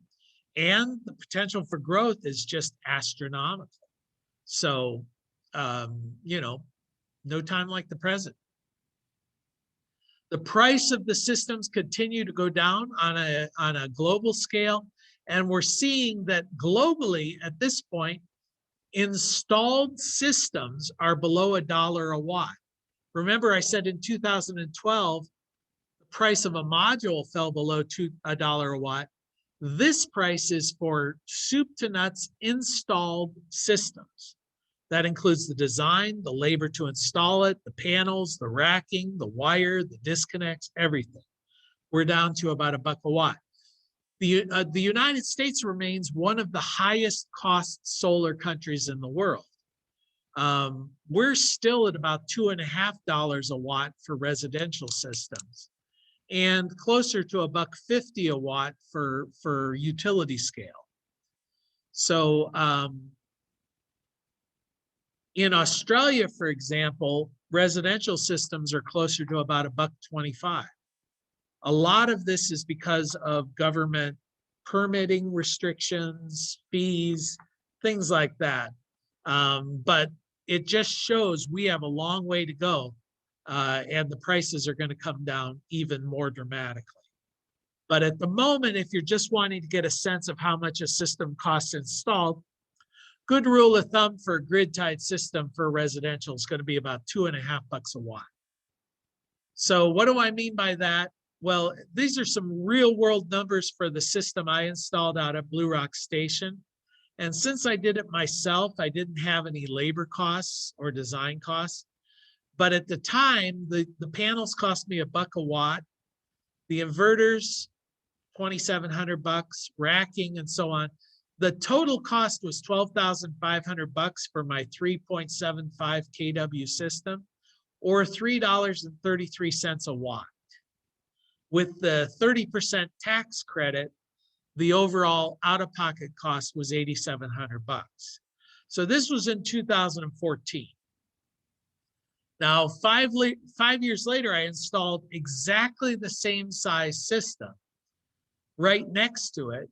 And the potential for growth is just astronomical. So, you know, no time like the present. The price of the systems continue to go down on a global scale. And we're seeing that globally at this point, installed systems are below $1 a watt. Remember, I said in 2012, the price of a module fell below $1 a watt. This price is for soup to nuts installed systems. That includes the design, the labor to install it, the panels, the racking, the wire, the disconnects, everything. We're down to about $1 a watt. The United States remains one of the highest cost solar countries in the world. We're still at about $2.50 a watt for residential systems, and closer to $1.50 a watt for utility scale. So in Australia, for example, residential systems are closer to about $1.25. A lot of this is because of government permitting restrictions, fees, things like that. But it just shows we have a long way to go, and the prices are going to come down even more dramatically. But at the moment, if you're just wanting to get a sense of how much a system costs installed, good rule of thumb for a grid-tied system for residential is going to be about $2.50 a watt. So what do I mean by that? Well, these are some real world numbers for the system I installed out at Blue Rock Station. And since I did it myself, I didn't have any labor costs or design costs. But at the time, the panels cost me $1 a watt. The inverters, $2,700, racking and so on. The total cost was $12,500 for my 3.75 kW system, or $3.33 a watt. With the 30% tax credit, the overall out-of-pocket cost was $8,700. So this was in 2014. Now, 5 years later, I installed exactly the same size system right next to it,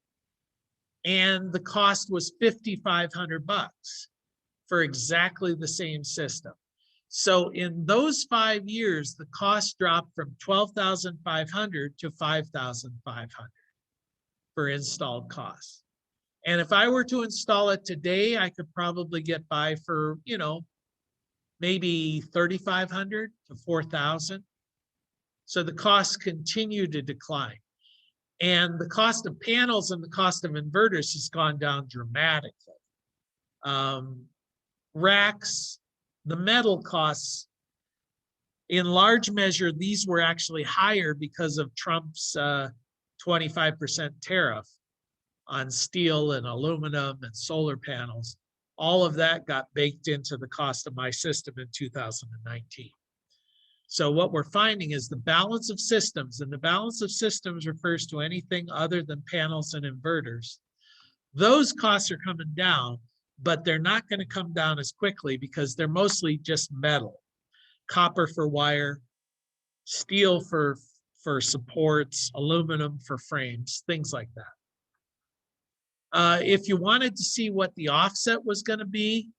and the cost was $5,500 for exactly the same system. So in those 5 years, the cost dropped from $12,500 to $5,500 for installed costs. And if I were to install it today, I could probably get by for, you know, maybe $3,500 to $4,000. So the costs continue to decline. And the cost of panels and the cost of inverters has gone down dramatically. Racks, the metal costs, in large measure, these were actually higher because of Trump's 25% tariff on steel and aluminum and solar panels. All of that got baked into the cost of my system in 2019. So what we're finding is the balance of systems, and the balance of systems refers to anything other than panels and inverters. Those costs are coming down, but they're not going to come down as quickly because they're mostly just metal, copper for wire, steel for supports, aluminum for frames, things like that. If you wanted to see what the offset was going to be,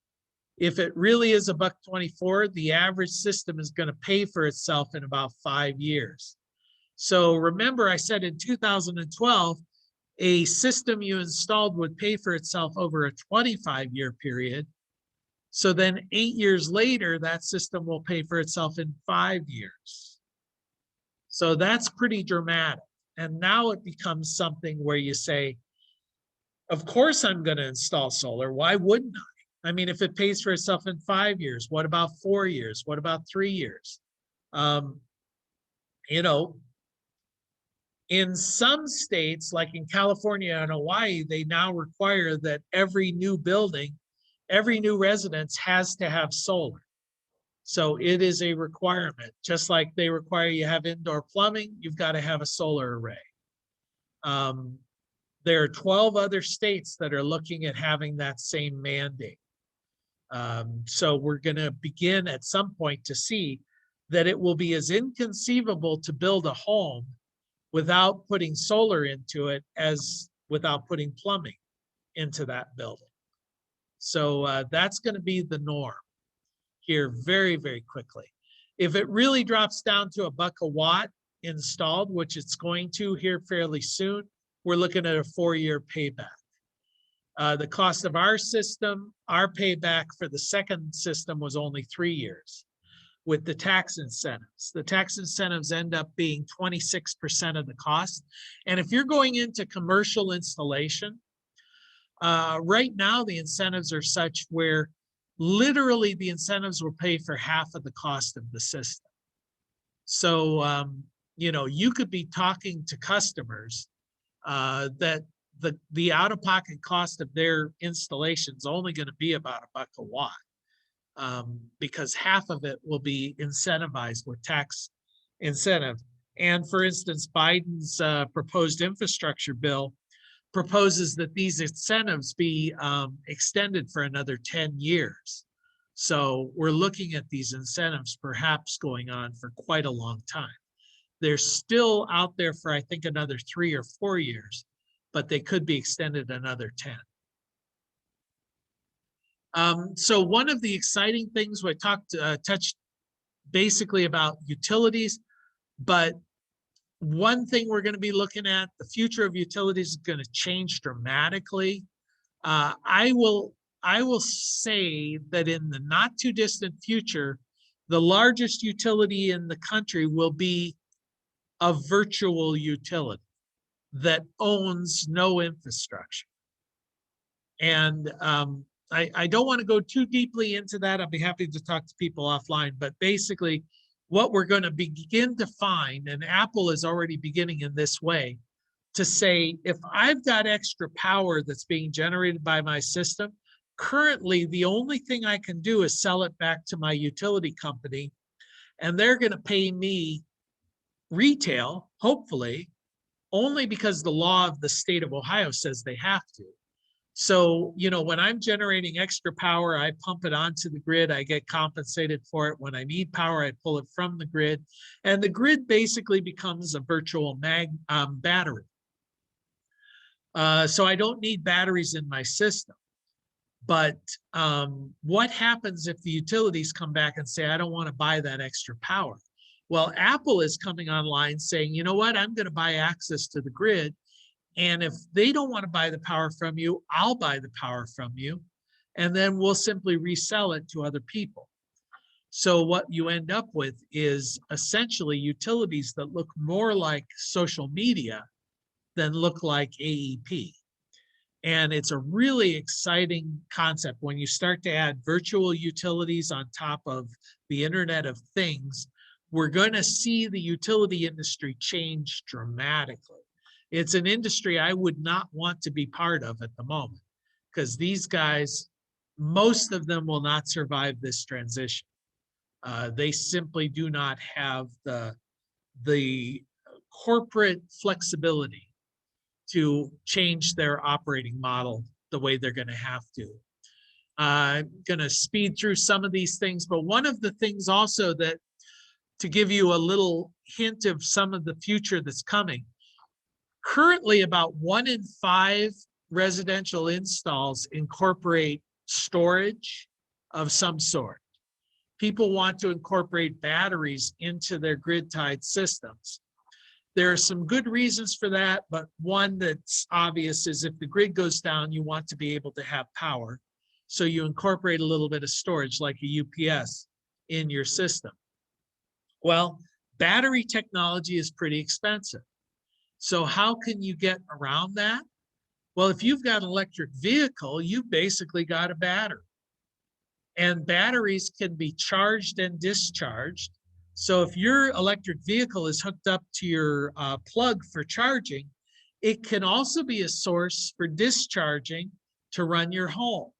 if it really is $1.24, the average system is going to pay for itself in about 5 years. So remember, I said in 2012, a system you installed would pay for itself over a 25-year period. So then 8 years later, that system will pay for itself in 5 years. So that's pretty dramatic. And now it becomes something where you say, of course I'm going to install solar. Why wouldn't I? I mean, if it pays for itself in 5 years, what about 4 years? What about 3 years? You know, in some states, like in California and Hawaii, they now require that every new building, every new residence has to have solar. So it is a requirement. Just like they require you have indoor plumbing, you've got to have a solar array. There are 12 other states that are looking at having that same mandate. So we're going to begin at some point to see that it will be as inconceivable to build a home without putting solar into it as without putting plumbing into that building. So that's going to be the norm here very, very quickly. If it really drops down to $1 a watt installed, which it's going to here fairly soon, we're looking at a 4-year payback. The cost of our system, our payback for the second system was only 3 years with the tax incentives. The tax incentives end up being 26% of the cost. And if you're going into commercial installation, right now the incentives are such where literally the incentives will pay for half of the cost of the system. So, you know, you could be talking to customers that the out-of-pocket cost of their installation is only going to be about $1 a watt, because half of it will be incentivized with tax incentive. And for instance, Biden's proposed infrastructure bill proposes that these incentives be extended for another 10 years. So we're looking at these incentives perhaps going on for quite a long time. They're still out there for, I think, another 3 or 4 years, but they could be extended another 10. So one of the exciting things we touched basically about utilities, but one thing we're going to be looking at, the future of utilities is going to change dramatically. I will say that in the not too distant future, The largest utility in the country will be a virtual utility that owns no infrastructure. And I don't want to go too deeply into that. I'll be happy to talk to people offline, but basically what we're going to begin to find, and Apple is already beginning in this way, to say, if I've got extra power that's being generated by my system, currently the only thing I can do is sell it back to my utility company, and they're going to pay me retail, hopefully, only because the law of the state of Ohio says they have to. So, you know, when I'm generating extra power, I pump it onto the grid, I get compensated for it. When I need power, I pull it from the grid, and the grid basically becomes a virtual battery. So I don't need batteries in my system. But what happens if the utilities come back and say, I don't want to buy that extra power? Well, Apple is coming online saying, you know what, I'm going to buy access to the grid. And if they don't want to buy the power from you, I'll buy the power from you. And then we'll simply resell it to other people. So what you end up with is essentially utilities that look more like social media than look like AEP. And it's a really exciting concept when you start to add virtual utilities on top of the Internet of Things. We're going to see the utility industry change dramatically. It's an industry I would not want to be part of at the moment, because these guys, most of them will not survive this transition. They simply do not have the corporate flexibility to change their operating model the way they're going to have to. I'm going to speed through some of these things, but one of the things also that, to give you a little hint of some of the future that's coming, currently about 1 in 5 residential installs incorporate storage of some sort. People want to incorporate batteries into their grid-tied systems. There are some good reasons for that, but one that's obvious is if the grid goes down, you want to be able to have power. So you incorporate a little bit of storage like a UPS in your system. Well, battery technology is pretty expensive. So how can you get around that? Well, if you've got an electric vehicle, you've basically got a battery. And batteries can be charged and discharged. So if your electric vehicle is hooked up to your plug for charging, it can also be a source for discharging to run your home.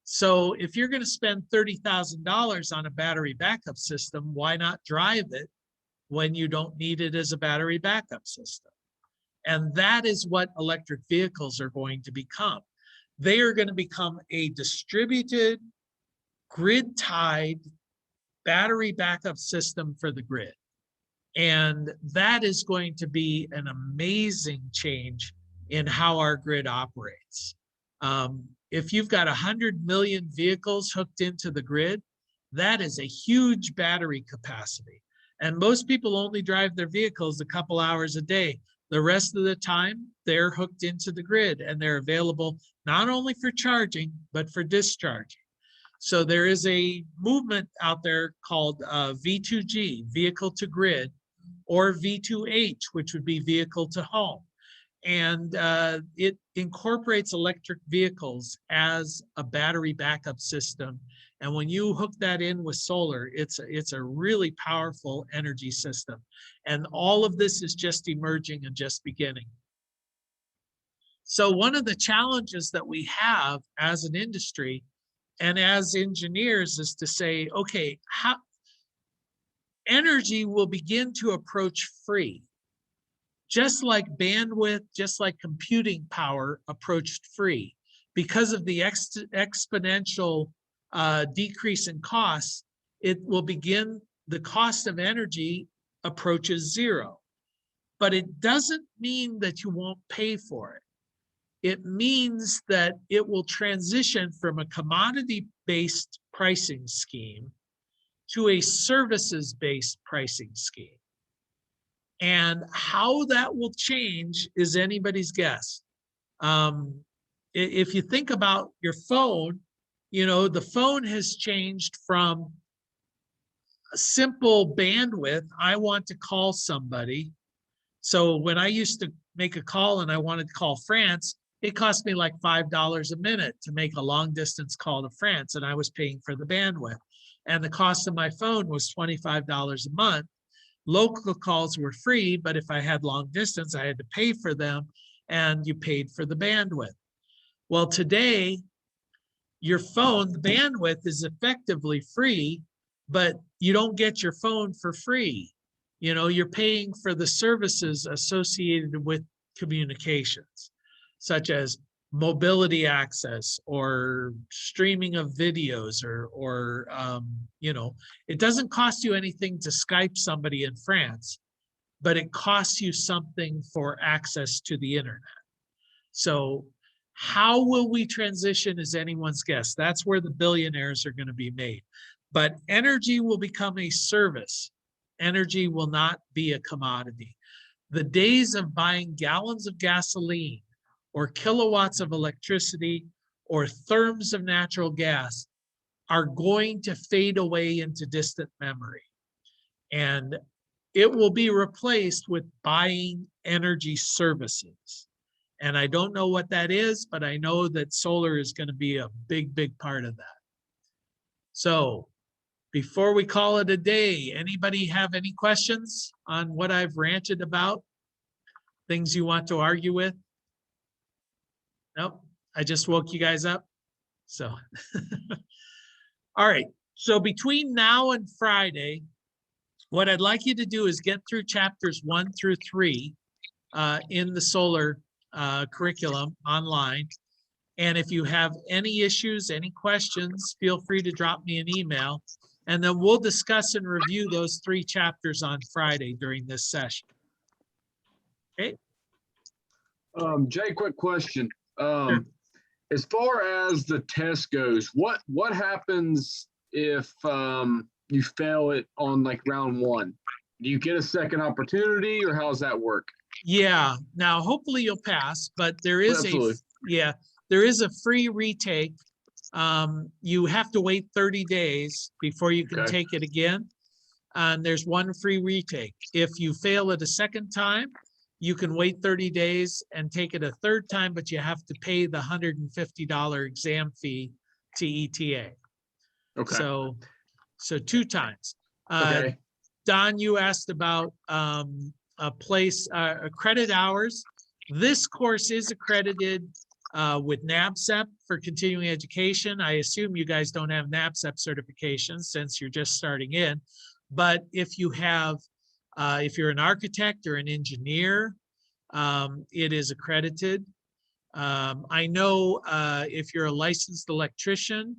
So if you're going to spend $30,000 on a battery backup system, why not drive it when you don't need it as a battery backup system? And that is what electric vehicles are going to become. They are going to become a distributed, grid-tied battery backup system for the grid. And that is going to be an amazing change in how our grid operates. If you've got 100 million vehicles hooked into the grid, that is a huge battery capacity. And most people only drive their vehicles a couple hours a day. The rest of the time, they're hooked into the grid and they're available not only for charging, but for discharging. So there is a movement out there called V2G, vehicle to grid, or V2H, which would be vehicle to home. And it incorporates electric vehicles as a battery backup system. And when you hook that in with solar, it's a really powerful energy system. And all of this is just emerging and just beginning. So one of the challenges that we have as an industry and as engineers is to say, okay, how energy will begin to approach free. Just like bandwidth, just like computing power approached free. Because of the exponential decrease in costs, it will begin, the cost of energy approaches zero. But it doesn't mean that you won't pay for it. It means that it will transition from a commodity-based pricing scheme to a services-based pricing scheme. And how that will change is anybody's guess. If you think about your phone, you know, the phone has changed from simple bandwidth, I want to call somebody. So when I used to make a call and I wanted to call France, it cost me like $5 a minute to make a long distance call to France, and I was paying for the bandwidth. And the cost of my phone was $25 a month. Local calls were free, but if I had long distance, I had to pay for them, and you paid for the bandwidth. Well, today, your phone, the bandwidth is effectively free, but you don't get your phone for free. You know, you're paying for the services associated with communications, such as mobility access or streaming of videos or you know, it doesn't cost you anything to Skype somebody in France, but it costs you something for access to the internet. So how will we transition is anyone's guess. That's where the billionaires are going to be made. But energy will become a service. Energy will not be a commodity. The days of buying gallons of gasoline or kilowatts of electricity or therms of natural gas are going to fade away into distant memory. And it will be replaced with buying energy services. And I don't know what that is, but I know that solar is going to be a big, big part of that. So before we call it a day, anybody have any questions on what I've ranted about? Things you want to argue with? Nope, I just woke you guys up. So, all right. So between now and Friday, what I'd like you to do is get through chapters 1 through 3 in the solar curriculum online. And if you have any issues, any questions, feel free to drop me an email, and then we'll discuss and review those 3 chapters on Friday during this session. Okay. Jay, quick question. Sure. As far as the test goes, what happens if you fail it on like round 1? Do you get a second opportunity, or how does that work? Yeah. Now, hopefully you'll pass, but there is there is a free retake. You have to wait 30 days before you can take it again. And there's one free retake. If you fail it a second time, you can wait 30 days and take it a third time, but you have to pay the $150 exam fee to ETA. Okay. So 2 times. Okay. Don, you asked about credit hours. This course is accredited with NABCEP for continuing education. I assume you guys don't have NABCEP certification since you're just starting in, but if you have, if you're an architect or an engineer, it is accredited. I know if you're a licensed electrician,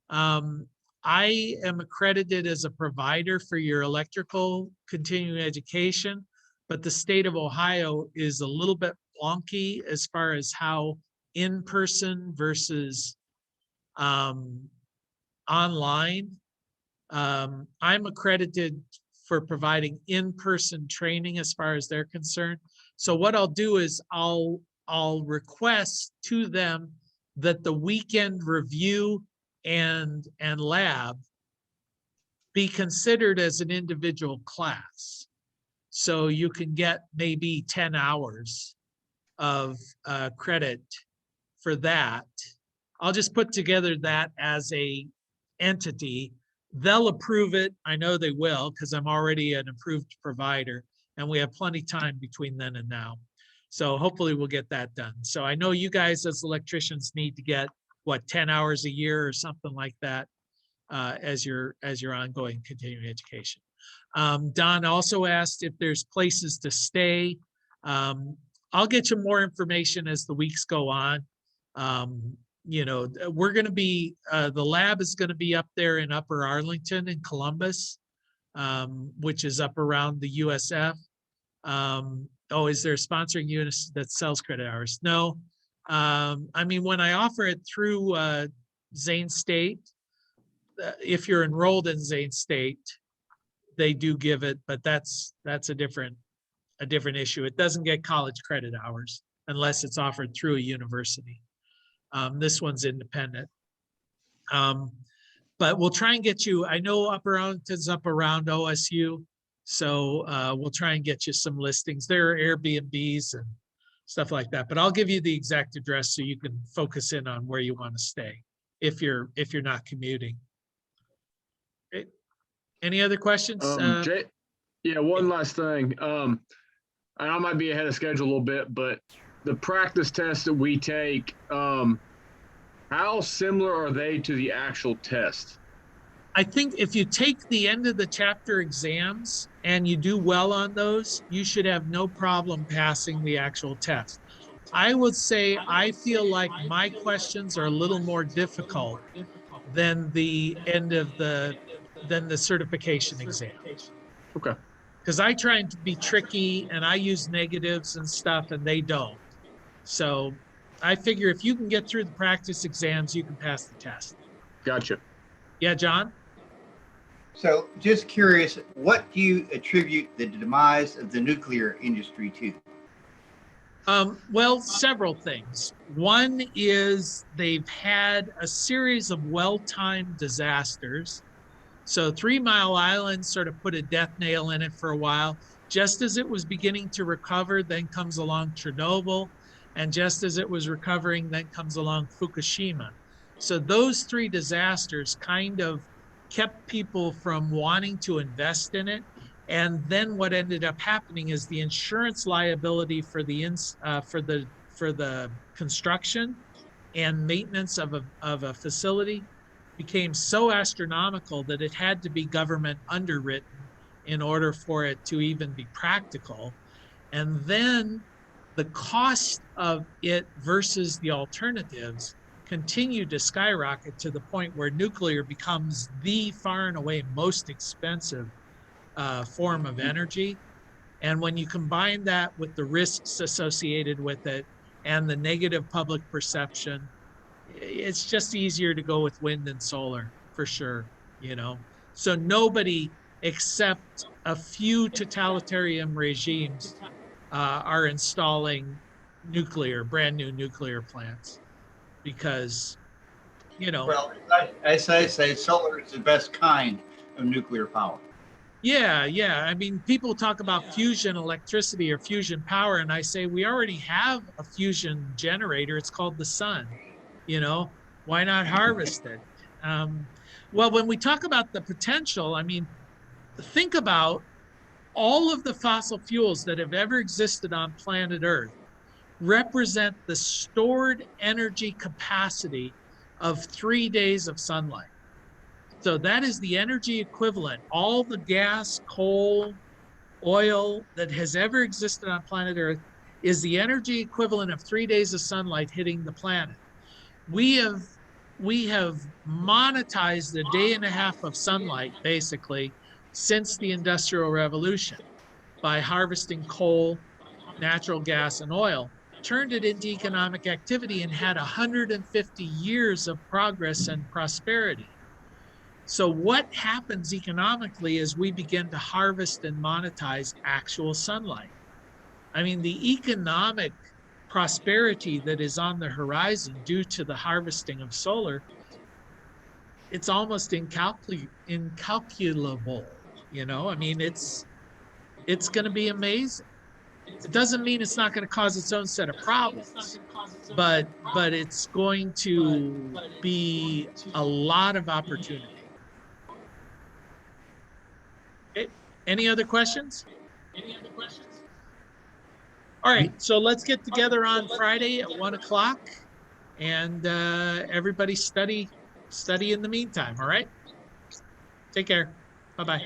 I am accredited as a provider for your electrical continuing education, but the state of Ohio is a little bit wonky as far as how in-person versus online. I'm accredited for providing in-person training as far as they're concerned. So what I'll do is I'll request to them that the weekend review and lab be considered as an individual class. So you can get maybe 10 hours of credit for that. I'll just put together that as a entity. They'll approve it. I know they will, because I'm already an approved provider, and we have plenty of time between then and now. So hopefully we'll get that done. So I know you guys as electricians need to get, what, 10 hours a year or something like that as your ongoing continuing education. Don also asked if there's places to stay. I'll get you more information as the weeks go on. You know, we're going to be, the lab is going to be up there in Upper Arlington in Columbus, which is up around the USF. Oh, is there a sponsoring unit that sells credit hours? No. I mean, when I offer it through Zane State, if you're enrolled in Zane State, they do give it, but that's a different issue. It doesn't get college credit hours unless it's offered through a university. This one's independent. but we'll try and get you, I know Upper Arlington's up around OSU. So we'll try and get you some listings. There are Airbnbs and stuff like that, but I'll give you the exact address so you can focus in on where you want to stay if you're not commuting. Okay. Any other questions? Jay, yeah, one last thing. And I might be ahead of schedule a little bit, but the practice tests that we take, how similar are they to the actual test? I think if you take the end of the chapter exams and you do well on those, you should have no problem passing the actual test. I would say I feel like my questions are a little more difficult than the end of the certification exam. Okay. Because I try and be tricky and I use negatives and stuff and they don't. So I figure if you can get through the practice exams, you can pass the test. Gotcha. Yeah, John? So just curious, what do you attribute the demise of the nuclear industry to? Well, several things. One is they've had a series of well-timed disasters. So 3 Mile Island sort of put a death nail in it for a while. Just as it was beginning to recover, then comes along Chernobyl. And just as it was recovering, then comes along Fukushima. So those 3 disasters kind of kept people from wanting to invest in it. And then what ended up happening is the insurance liability for the construction and maintenance of a facility became so astronomical that it had to be government underwritten in order for it to even be practical. And then the cost of it versus the alternatives continued to skyrocket to the point where nuclear becomes the far and away most expensive form of energy. And when you combine that with the risks associated with it and the negative public perception, it's just easier to go with wind and solar for sure, you know. So nobody except a few totalitarian regimes are installing brand new nuclear plants because, you know. Well, as I say, solar is the best kind of nuclear power. Yeah. I mean, people talk about fusion electricity or fusion power, and I say we already have a fusion generator. It's called the sun. You know, why not harvest it? Well, when we talk about the potential, I mean, think about all of the fossil fuels that have ever existed on planet Earth represent the stored energy capacity of 3 days of sunlight. So that is the energy equivalent. All the gas, coal, oil that has ever existed on planet Earth is the energy equivalent of 3 days of sunlight hitting the planet. We have monetized a day and a half of sunlight, basically, since the Industrial Revolution by harvesting coal, natural gas, and oil, turned it into economic activity and had 150 years of progress and prosperity. So what happens economically is we begin to harvest and monetize actual sunlight. I mean, the economic prosperity that is on the horizon due to the harvesting of solar, it's almost incalculable, you know? I mean, it's going to be amazing. It doesn't mean it's not going to cause its own set of problems, but it's going to be a lot of opportunity. Okay. Any other questions? All right, so let's get together on Friday at 1 o'clock and everybody study in the meantime, all right? Take care. Bye-bye.